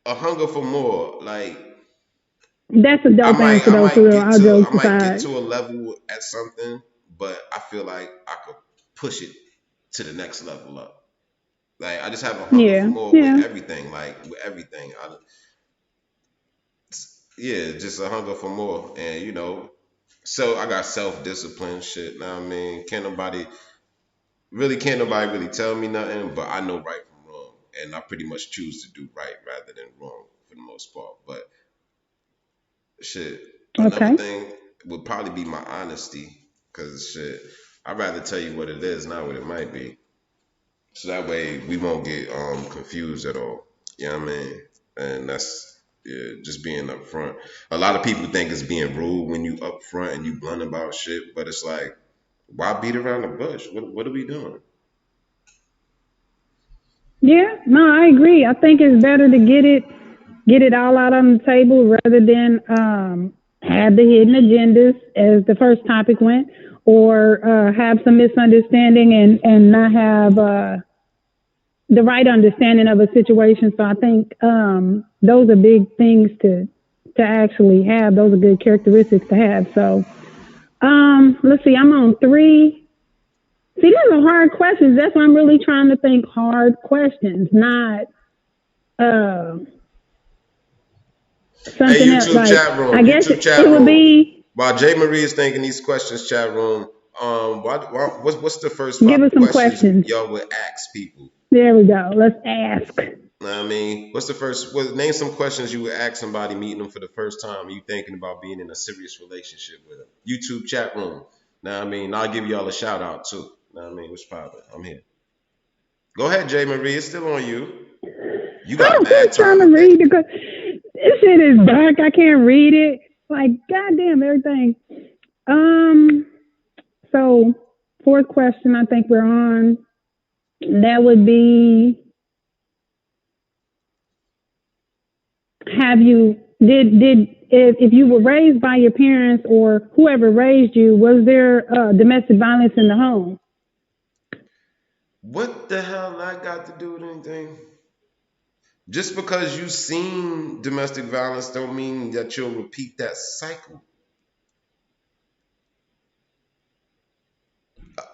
B: a hunger for more. Like
A: That's a dope answer though, for real. All
B: I
A: jokes
B: might get
A: aside.
B: to a level at something, but I feel like I could push it to the next level up. Like I just have a hunger for
A: Yeah.
B: more with
A: Yeah.
B: everything. Like with everything, yeah, just a hunger for more. And so I got self discipline shit. Now I mean, can't nobody really tell me nothing, but I know right from wrong, and I pretty much choose to do right rather than wrong for the most part. But shit, another
A: Okay.
B: thing would probably be my honesty, cause shit, I'd rather tell you what it is, not what it might be. So that way we won't get confused at all. You know what I mean? And that's, yeah, just being upfront. A lot of people think it's being rude when you upfront and you blunt about shit, but it's like, why beat around the bush? What are we doing?
A: Yeah. No, I agree. I think it's better to get it all out on the table rather than have the hidden agendas, as the first topic went, or have some misunderstanding and not have the right understanding of a situation. So I think those are big things to actually have. Those are good characteristics to have. So let's see. I'm on three. See, these are hard questions. That's why I'm really trying to think hard questions, not uh,
B: Hey,
A: something else.
B: YouTube
A: Like,
B: chat
A: I
B: room,
A: guess
B: YouTube
A: it
B: chat
A: would
B: room.
A: be
B: While Jay Marie is thinking these questions, chat room. What's the first five
A: give us some
B: questions
A: questions.
B: y'all would ask people?
A: There we go. Let's ask.
B: Know what I mean, what's the first? Well, name some questions you would ask somebody meeting them for the first time. You thinking about being in a serious relationship with them? YouTube chat room. Now, I mean, I'll give y'all a shout out too. Know what I mean, what's poppin'? I'm here. Go ahead, Jay Marie. It's still on you. You got
A: I'm
B: mad
A: trying
B: time
A: to
B: to think.
A: read because this shit is dark. I can't read it. Like, goddamn, everything. Um, so fourth question I think we're on. That would be, have you did if you were raised by your parents or whoever raised you, was there domestic violence in the home?
B: What the hell I got to do with anything? Just because you seen domestic violence don't mean that you'll repeat that cycle.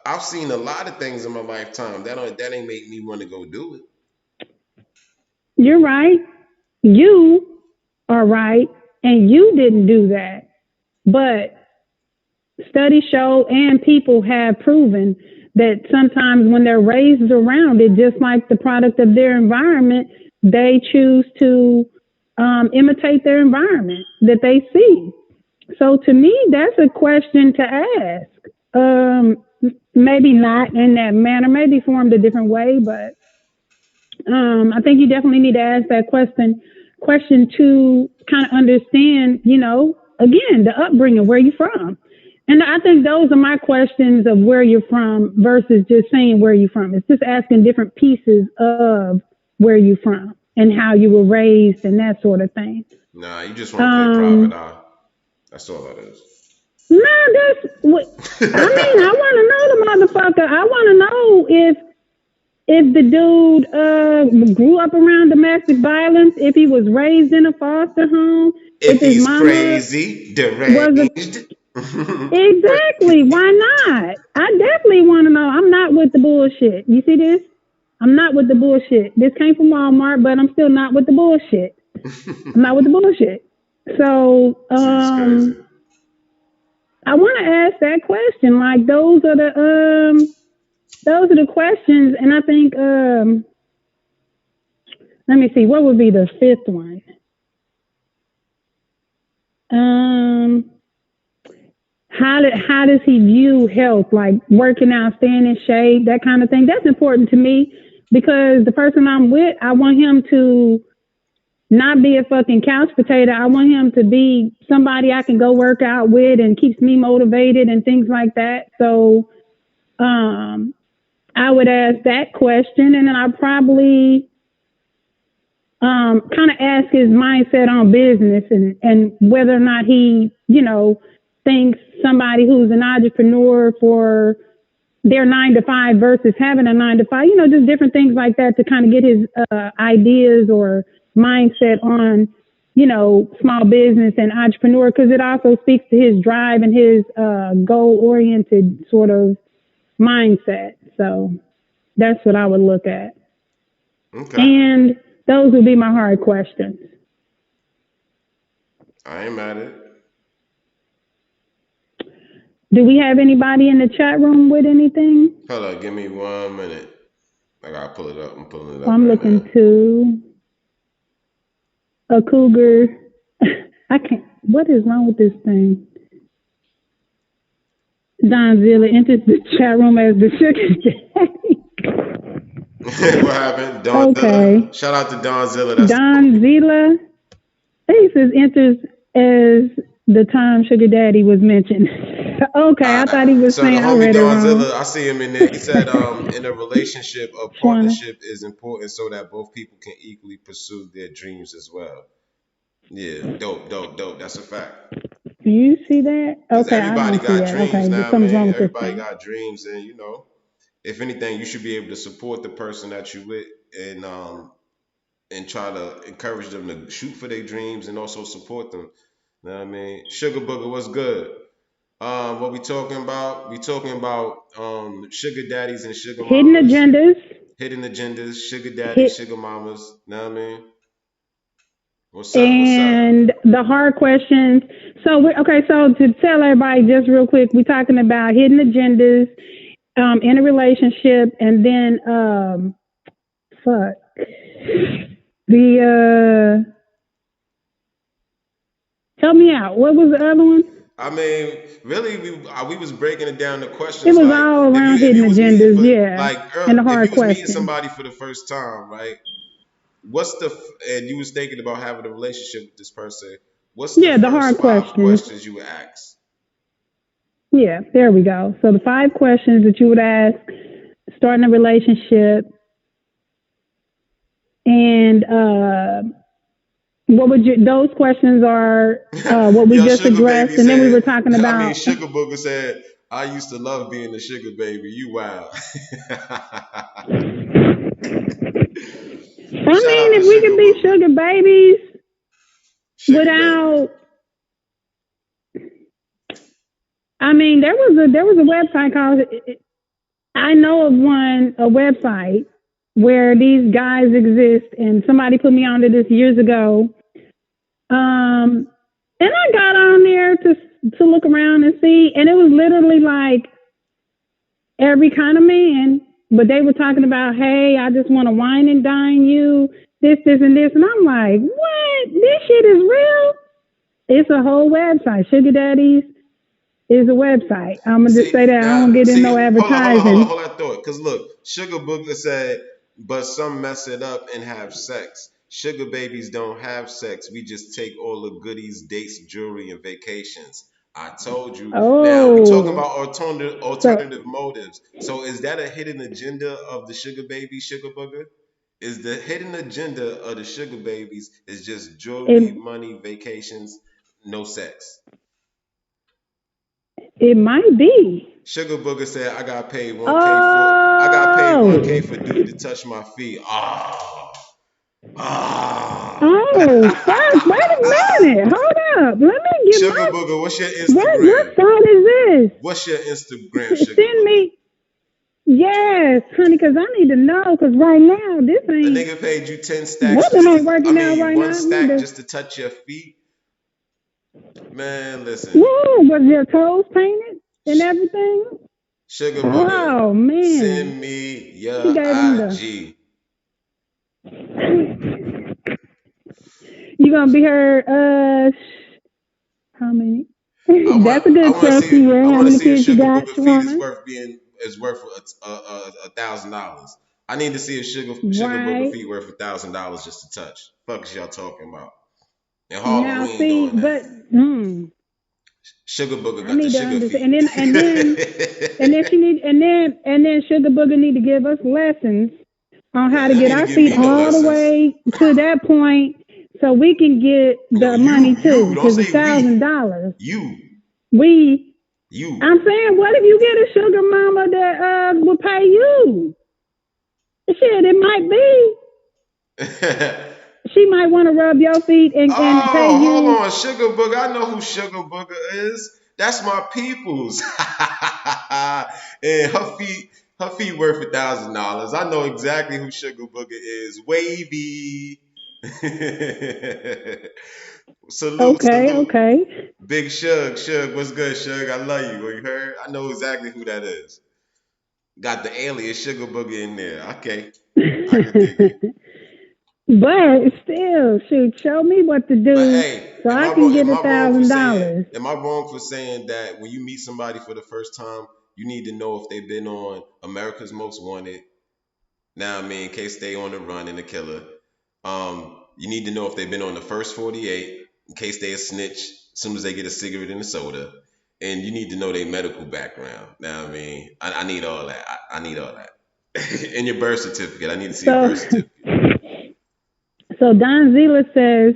B: I've seen a lot of things in my lifetime that ain't make me want to go do it.
A: You're right. You are right, and you didn't do that. But studies show and people have proven that sometimes when they're raised around it, just like the product of their environment, they choose to imitate their environment that they see. So to me, that's a question to ask. Maybe not in that manner, maybe formed a different way, but I think you definitely need to ask that question to kind of understand, again, the upbringing, where you're from. And I think those are my questions of where you're from versus just saying where you're from. It's just asking different pieces of where you're from and how you were raised and that sort of thing.
B: Nah, you just want to play private
A: Um,
B: eye. That's all that is.
A: no, that's what I mean. I want to know the motherfucker. I want to know if the dude grew up around domestic violence, if he was raised in a foster home, if
B: If
A: his
B: he's
A: mama
B: crazy,
A: was a
B: deranged.
A: exactly. Why not? I definitely want to know. I'm not with the bullshit. You see this? I'm not with the bullshit. This came from Walmart, but I'm still not with the bullshit. I'm not with the bullshit. So
B: Jesus crazy.
A: I want to ask that question. Like those are the questions, and I think let me see, what would be the fifth one? Um, how does he view health, like working out, staying in shape, that kind of thing? That's important to me because the person I'm with, I want him to not be a fucking couch potato. I want him to be somebody I can go work out with and keeps me motivated and things like that. So I would ask that question, and then I probably kind of ask his mindset on business and whether or not he, thinks somebody who's an entrepreneur for their 9 to 5 versus having a 9 to 5, just different things like that to kind of get his ideas or mindset on, small business and entrepreneur, because it also speaks to his drive and his goal-oriented sort of mindset. So that's what I would look at.
B: Okay.
A: And those would be my hard questions.
B: I ain't mad at it.
A: Do we have anybody in the chat room with anything?
B: Hold on, give me 1 minute. I gotta pull it up. I'm pulling it up.
A: I'm looking to a cougar. I can't. What is wrong with this thing? Don Zilla enters the chat room as the sugar daddy.
B: What happened? Don Zilla. Shout out to Don Zilla.
A: Don Zilla. He says enters as the time sugar daddy was mentioned. Okay, I thought he was saying I read it wrong.
B: Zilla, I see him in there. He said, in a relationship, a partnership is important so that both people can equally pursue their dreams as well. Yeah, dope. That's a fact.
A: Do you see that? Okay,
B: everybody got dreams now, man. Everybody
A: got
B: dreams, and if anything, you should be able to support the person that you with, and try to encourage them to shoot for their dreams and also support them. You know what I mean? Sugar Booger, what's good? What we talking about? We talking about sugar daddies and sugar mamas. Hidden agendas, sugar daddies, sugar mamas. You know what I mean? What's up?
A: And the hard questions. So so to tell everybody just real quick, we're talking about hidden agendas in a relationship, and then help me out. What was the other one?
B: I mean, really, we was breaking it down to questions.
A: It was all around hidden agendas,
B: and the
A: hard
B: if you was meeting somebody for the first time, right? And you was thinking about having a relationship with this person. What's the
A: hard
B: questions you would ask?
A: Yeah, there we go. So the 5 questions that you would ask starting a relationship, and what would those questions are what we just addressed, and then we were talking about.
B: I mean, Sugar Booger said, "I used to love being a sugar baby." You wild.
A: I mean, if we could be sugar babies without. I mean, there was a website called. I know of a website where these guys exist, and somebody put me onto this years ago. And I got on there to look around and see, and it was literally like every kind of man, but they were talking about, hey, I just want to wine and dine you, this, and this, and I'm like, what? This shit is real? It's a whole website. Sugar Daddies is a website. I'm gonna just say that. I don't get in no advertising.
B: Hold that thought, because look, Sugar Booger said, but some mess it up and have sex. Sugar babies don't have sex. We just take all the goodies, dates, jewelry, and vacations. I told you.
A: Oh.
B: Now we're talking about alternative motives. So is that a hidden agenda of the sugar baby, Sugar Booger? Is the hidden agenda of the sugar babies is just jewelry, money, vacations, no sex?
A: It might be.
B: Sugar Booger said, I got paid 1K for dude to touch my feet.
A: Fuck, wait a minute. Hold up. Let me get
B: Sugar Booger, what's your Instagram?
A: What site is this?
B: What's your Instagram, Sugar
A: Send
B: Booger?
A: me. Yes, honey, because I need to know, because right now, this ain't.
B: The nigga paid you 10 stacks.
A: Nothing ain't working out right now.
B: One stack just to touch your feet? Man, listen.
A: Woo, was your toes painted and everything?
B: Sugar Booger.
A: Oh, man.
B: Send me your IG.
A: You gonna be her, how many? That's a good question.
B: I want to see if Sugar Booger feet is worth $1,000. I I need to see if Sugar Booger
A: Right.
B: feet worth $1,000 just to touch. Fuck is y'all talking about? In Harlem,
A: Now
B: we ain't
A: see,
B: doing that.
A: but hmm,
B: Sugar Booger
A: I
B: got the
A: need to
B: sugar
A: understand.
B: feet.
A: And then she need, and then Sugar Booger need to give us lessons on how to
B: You
A: get
B: need to
A: our
B: give
A: feet
B: me no
A: all the
B: lessons.
A: way to that point, so we can get
B: No,
A: the money
B: you
A: too.
B: don't
A: Because
B: say we.
A: $1,000,
B: You,
A: we.
B: you.
A: I'm saying, what if you get a sugar mama that will pay you? Shit, it might be. She might want to rub your feet and pay
B: Oh, hold
A: you.
B: on, Sugar Booger. I know who Sugar Booger is. That's my peoples. And her feet worth $1,000. I know exactly who Sugar Booger is. Wavy. Salute,
A: Okay,
B: salute.
A: okay.
B: Big Shug, what's good, Shug? I love you. You heard? I know exactly who that is. Got the alias Sugar Booger in there. Okay, I can dig it.
A: But still, shoot, show me what to
B: But
A: do
B: hey,
A: so I can get
B: am
A: a
B: I wrong for
A: thousand
B: saying?
A: dollars.
B: Am I wrong for saying that when you meet somebody for the first time, you need to know if they've been on America's Most Wanted? Now, I mean, in case they on the run and the killer. You need to know if they've been on the first 48, in case they a snitch as soon as they get a cigarette and a soda. And you need to know their medical background. Now, I mean, I need all that. I need all that. And your birth certificate. I need to see your
A: So,
B: birth certificate.
A: so Don Zila says,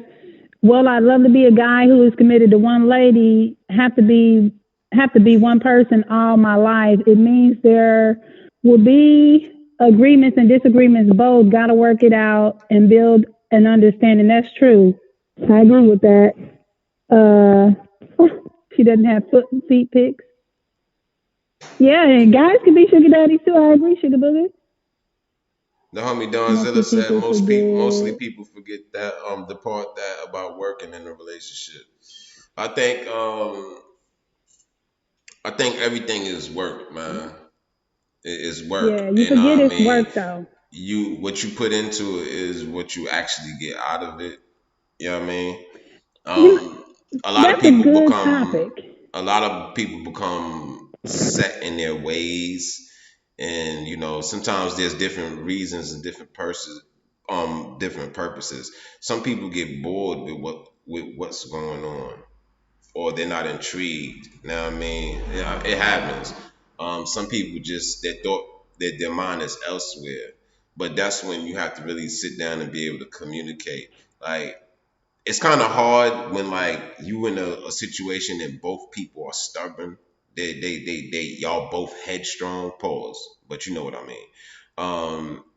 A: "Well, I'd love to be a guy who is committed to one lady. Have to be one person all my life. It means there will be agreements and disagreements. Both got to work it out and build an understanding." That's true. I agree with that. Uh, she doesn't have feet pics. Yeah, and guys can be sugar daddies too. I agree, sugar booger.
B: The homie Donzilla
A: Mostly
B: said
A: people
B: mostly
A: forget.
B: people forget that the part that about working in a relationship. I think um I think everything is work, man. It is work,
A: Yeah, you
B: and
A: forget
B: I
A: it's
B: mean
A: work though.
B: you what you put into it is what you actually get out of it. You know what I mean?
A: You know,
B: Um, a lot of
A: that's a
B: people
A: good
B: become
A: topic.
B: set in their ways, and sometimes there's different reasons and different purposes. Some people get bored with what's going on, or they're not intrigued. Now, I mean, yeah, it happens. Some people just their thought their mind is elsewhere, but that's when you have to really sit down and be able to communicate. Like it's kind of hard when like you in a situation and both people are stubborn. They y'all both headstrong. Pause, but you know what I mean.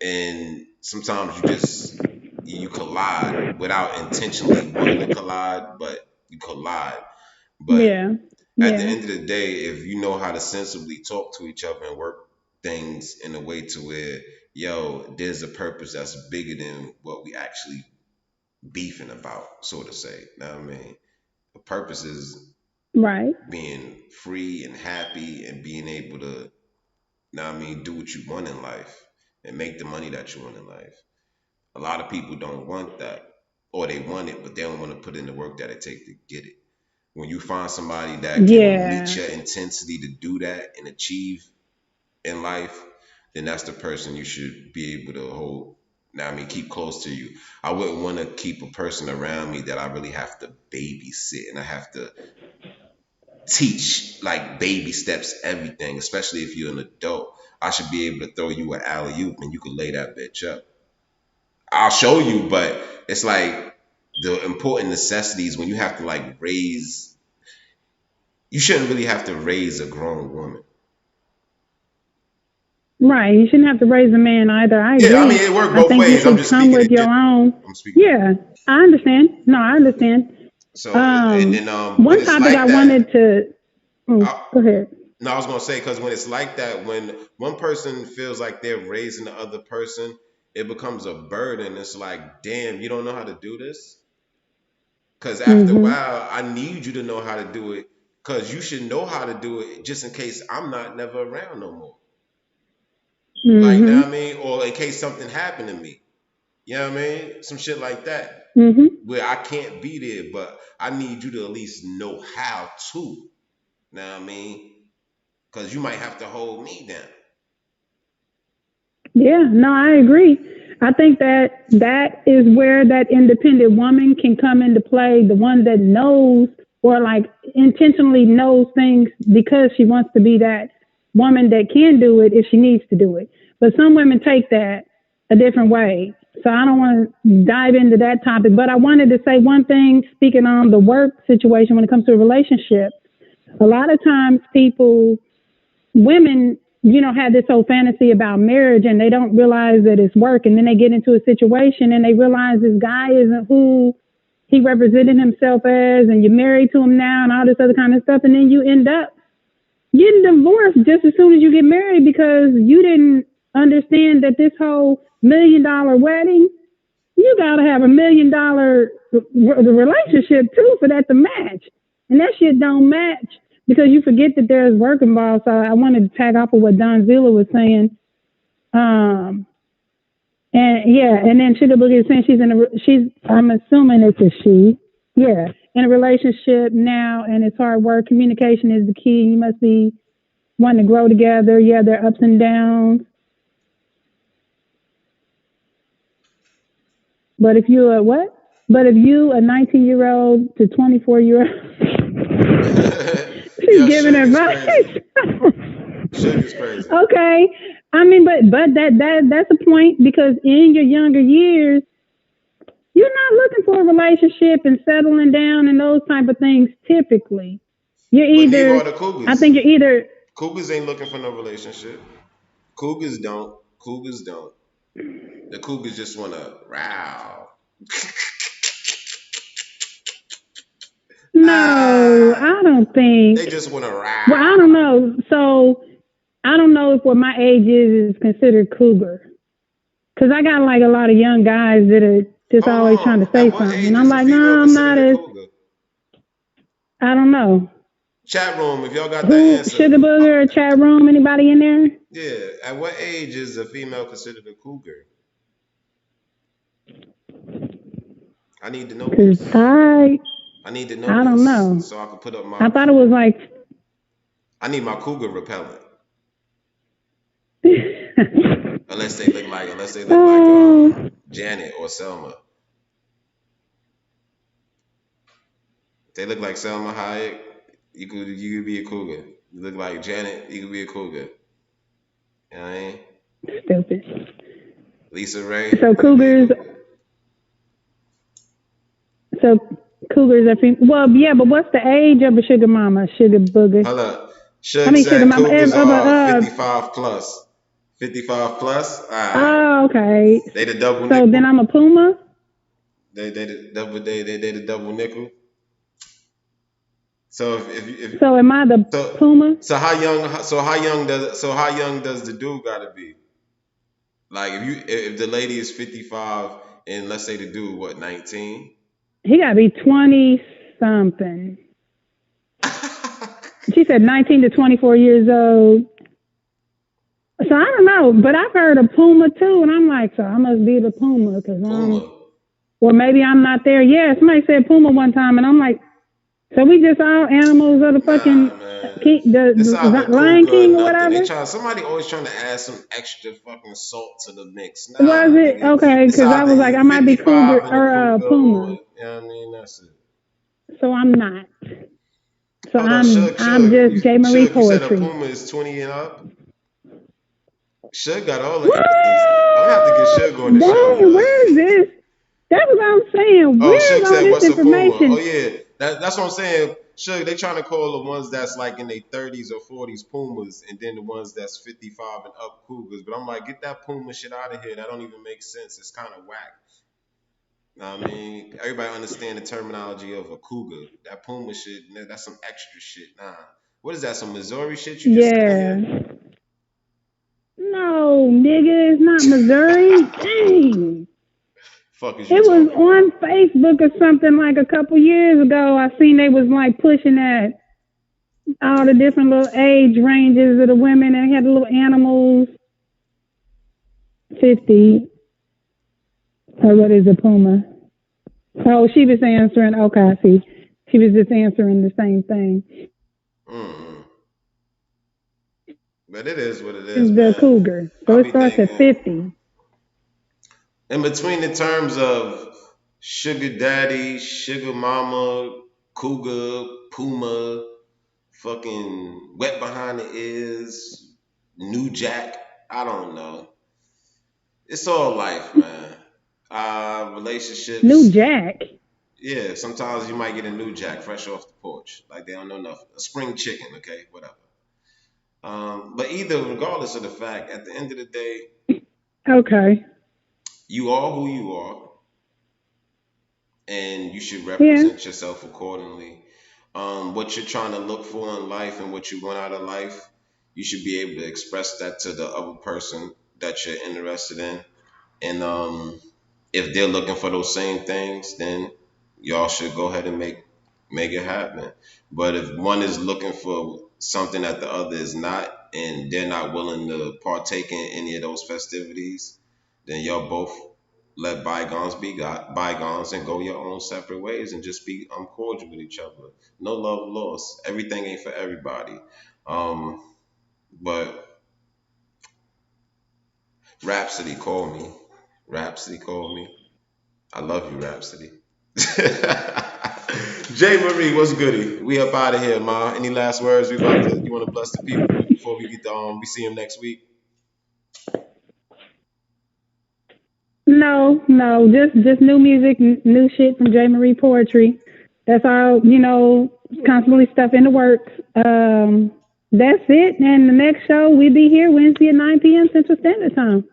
B: And sometimes you collide without intentionally wanting to collide, but you collide. But
A: Yeah,
B: at the
A: yeah,
B: end of the day, if you know how to sensibly talk to each other and work things in a way to where, yo, there's a purpose that's bigger than what we actually beefing about, so to say. Now, I mean, the purpose is
A: right,
B: being free and happy and being able to, now I mean, do what you want in life and make the money that you want in life. A lot of people don't want that, or they want it, but they don't want to put in the work that it takes to get it. When you find somebody that can meet
A: yeah,
B: your intensity to do that and achieve in life, then that's the person you should be able to hold. Now, I mean, keep close to you. I wouldn't want to keep a person around me that I really have to babysit and I have to teach like baby steps everything, especially if you're an adult. I should be able to throw you an alley oop and you can lay that bitch up. I'll show you, but it's like the important necessities when you have to like raise. You shouldn't really have to raise a grown woman.
A: right. You shouldn't have to raise a man either. I
B: Yeah, I mean
A: agree.
B: it worked
A: I
B: both
A: think you
B: ways. I'm
A: should
B: just
A: come
B: speaking
A: with
B: it
A: your
B: different.
A: own.
B: I'm speaking it
A: Yeah,
B: different.
A: I understand. No, I understand.
B: So and then when
A: One
B: it's
A: topic I
B: like that,
A: wanted to. Oh,
B: I,
A: go ahead.
B: no, I was gonna say because when it's like that, when one person feels like they're raising the other person, it becomes a burden. It's like, damn, you don't know how to do this. Because after a
A: Mhm.
B: while, I need you to know how to do it. Because you should know how to do it just in case I'm not never around no more. Like, know what I
A: Mhm.
B: mean? Or in case something happened to me. You know what I mean? Some shit like that.
A: Mhm.
B: Where I can't be there, but I need you to at least know how to. Know what I mean? Because you might have to hold me down.
A: Yeah, no, I agree. I think that that is where that independent woman can come into play, the one that knows or like intentionally knows things because she wants to be that woman that can do it if she needs to do it. But some women take that a different way. So I don't want to dive into that topic, but I wanted to say one thing speaking on the work situation when it comes to a relationship. A lot of times people women, have this whole fantasy about marriage and they don't realize that it's work. And then they get into a situation and they realize this guy isn't who he represented himself as, and you're married to him now and all this other kind of stuff. And then you end up getting divorced just as soon as you get married because you didn't understand that this whole $1 million wedding, you got to have $1 million relationship too for that to match. And that shit don't match because you forget that there's work involved. So I wanted to tag off of what Don Zilla was saying. And then Sugar Boogie is saying I'm assuming it's a she. Yeah. In a relationship now, and it's hard work. Communication is the key. You must be wanting to grow together. Yeah, there are ups and downs. But if you a what? But if you a 19-year-old to 24-year-old, she's giving advice.
B: Shit is crazy.
A: Okay, I mean, but that's a point because in your younger years, you're not looking for a relationship and settling down and those type of things. Typically, you're
B: But neither
A: either.
B: are the Cougars.
A: I think you're either.
B: Cougars ain't looking for no relationship. Cougars don't. Cougars don't. The Cougars just want to row.
A: No, I don't think.
B: They just want to row.
A: Well, I don't know. So I don't know if what my age is considered cougar. Because I got like a lot of young guys that are just always trying to say something. And I'm like, no, I'm not as. I don't know.
B: Chat room, if y'all got that answer.
A: Sugar Booger or chat room, anybody in there?
B: Yeah. At what age is a female considered a cougar? I need to know this.
A: I
B: need to know
A: I don't know.
B: So I can put up my.
A: I thought it was like.
B: I need my cougar repellent. Unless they look like Janet or Selma. If they look like Selma Hayek, you could be a cougar. You look like Janet, you could be a cougar. You know what I mean?
A: Stupid.
B: Lisa Ray.
A: So cougars. So cougars are female. Well, yeah, but what's the age of a sugar mama, sugar booger?
B: Hold up. Sugar mama. Cougars are 55 plus. 55 plus?
A: Oh, okay.
B: They the double
A: nickel. So then I'm a puma?
B: They the double nickel. So if
A: so am I the puma?
B: So how young does the dude gotta be? Like if the lady is 55 and let's say the dude 19?
A: He gotta be 20 something. She said 19 to 24 years old. So I don't know, but I've heard of puma too, and I'm like, so I must be the puma because or maybe I'm not there. Yeah, somebody said puma one time, and I'm like, so we just all animals of the fucking the Lion King or whatever.
B: Somebody always trying to add some extra fucking salt to the mix.
A: Was it okay? Because I was like, I might be cougar or puma.
B: You know what I mean? That's it.
A: So I'm not. So I'm just J. Marie poetry.
B: You said a puma is 20 and up. Shug got all the answers. I'm gonna have to get Shug on the show.
A: Where is this? That's what I'm saying. Where's all this information?
B: Oh yeah, that's what I'm saying. Shug, they trying to call the ones that's like in their 30s or 40s pumas, and then the ones that's 55 and up cougars. But I'm like, get that puma shit out of here. That don't even make sense. It's kind of whack. Know what I mean, everybody understand the terminology of a cougar. That puma shit, that's some extra shit. Nah, what is that? Some Missouri shit you just said?
A: No, nigga, it's not Missouri. Dang.
B: Fuck is
A: it was on Facebook or something like a couple years ago. I seen they was like pushing that all the different little age ranges of the women and had the little animals. 50. Or what is a puma? Oh, she was answering. Okay, I see. She was just answering the same thing.
B: But it is what it is,
A: The
B: man.
A: Cougar. So
B: I
A: it
B: be
A: starts at
B: thinking
A: 50.
B: in between the terms of sugar daddy, sugar mama, cougar, puma, fucking wet behind the ears, new jack. I don't know. It's all life, man.
A: New
B: Relationships.
A: Jack.
B: Yeah, sometimes you might get a new jack fresh off the porch, like they don't know nothing. A spring chicken, okay, whatever. But either, regardless of the fact, at the end of the day,
A: Okay.
B: you are who you are, and you should
A: Yeah.
B: represent yourself accordingly. What you're trying to look for in life and what you want out of life, you should be able to express that to the other person that you're interested in. And if they're looking for those same things, then y'all should go ahead and make it happen. But if one is looking for something that the other is not, and they're not willing to partake in any of those festivities, then y'all both let bygones be bygones and go your own separate ways and just be cordial with each other. No love lost. Everything ain't for everybody. Um, but Rhapsody called me. Rhapsody called me. I love you, Rhapsody. Jay Marie, what's goody? We up out of here, ma. Any last words? You want to bless the people before we get we see them next week?
A: No, no, just new music, new shit from J. Marie Poetry. That's all, constantly stuff in the works. That's it. And the next show, we'll be here Wednesday at 9 p.m. Central Standard Time.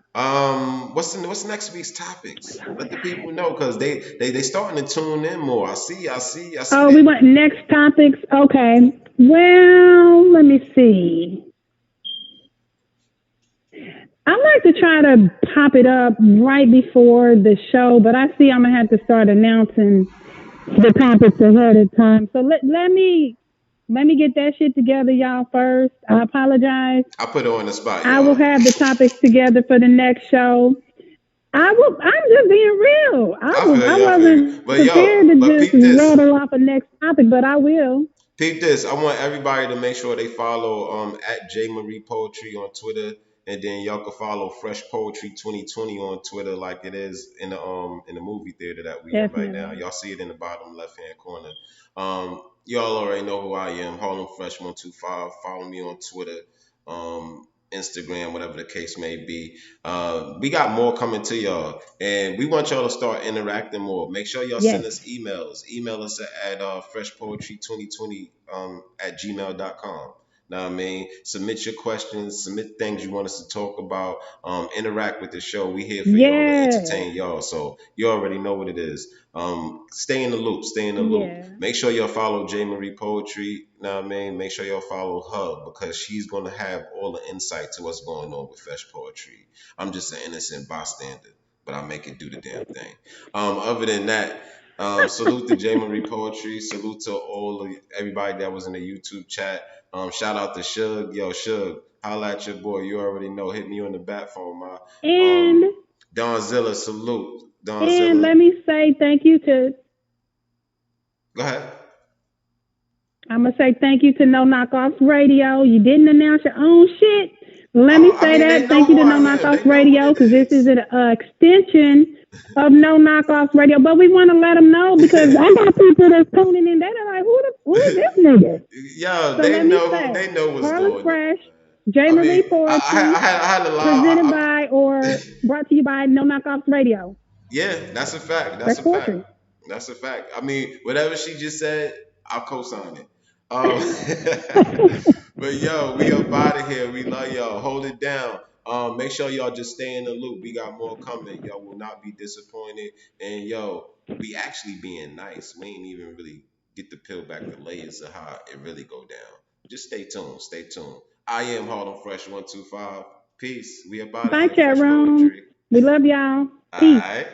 B: What's next week's topics? Let the people know because they starting to tune in more. I see.
A: Oh, we
B: They,
A: want next topics. Okay. Well, let me see. I like to try to pop it up right before the show, but I see I'm gonna have to start announcing the topics ahead of time. So let me get that shit together, y'all. First, I apologize.
B: I put her on the spot,
A: I will
B: y'all.
A: have the topics together for the next show. I will. I'm just being real. I
B: I
A: was.
B: feel
A: I
B: you. I feel you.
A: wasn't
B: But
A: prepared
B: yo,
A: to
B: but
A: just
B: peep this.
A: rattle off a next topic, but I will.
B: Peep this. I want everybody to make sure they follow at J Marie Poetry on Twitter, and then y'all can follow Fresh Poetry 2020 on Twitter, like it is in the movie theater that we in right now.
A: Definitely.
B: Y'all see it in the bottom left hand corner. Y'all already know who I am. Harlem Fresh 125. Follow me on Twitter. Instagram, whatever the case may be. We got more coming to y'all, and we want y'all to start interacting more. Make sure y'all
A: Yes.
B: send us emails. Email us at freshpoetry2020 at gmail.com. Know what I mean? Submit your questions, submit things you want us to talk about, interact with the show. We here for y'all to
A: Yeah.
B: entertain y'all. So you already know what it is. Stay in the loop, stay in the loop.
A: Yeah.
B: Make sure y'all follow J Marie Poetry. Know what I mean? Make sure y'all follow her because she's gonna have all the insight to what's going on with Fresh Poetry. I'm just an innocent bystander, but I make it do the damn thing. Other than that, salute to J Marie Poetry. Salute to everybody that was in the YouTube chat. Shout out to Shug. Yo, Shug, holla at your boy. You already know. Hit me on the bat phone, ma.
A: And
B: Um, Donzilla, salute.
A: and
B: Donzilla,
A: let me say thank you to
B: go ahead.
A: I'm gonna say thank you to No Knockoffs Radio. You didn't announce your own shit. Let me
B: I
A: say
B: mean, they
A: that.
B: know
A: Thank you
B: who
A: to
B: I
A: No
B: am.
A: Knockoffs
B: They know what
A: Radio
B: it
A: because this is
B: is.
A: an extension of No Knockoffs Radio. But we want to let them know because I got people that's tuning in. They're like, who is this nigga?
B: Yo,
A: So let me say,
B: they know what's
A: Harlem
B: going on,
A: Fresh,
B: man.
A: J.
B: I
A: Marie
B: mean,
A: Poetry,
B: I had a
A: presented
B: lot.
A: by or brought to you by No Knockoffs Radio.
B: Yeah, that's a fact. That's
A: Fresh
B: a fact.
A: Poetry.
B: That's a fact. I mean, whatever she just said, I'll co-sign it. Um, but yo, we up out of here. We love y'all. Hold it down. Make sure y'all just stay in the loop. We got more coming. Y'all will not be disappointed. And yo, we actually being nice. We ain't even really get to peel back the layers of how it really go down. Just stay tuned. Stay tuned. I am Harlem Fresh 125. Peace. We up out of
A: Bye,
B: here.
A: chat
B: Fresh
A: room.
B: poetry.
A: We love y'all.
B: All
A: Peace.
B: right.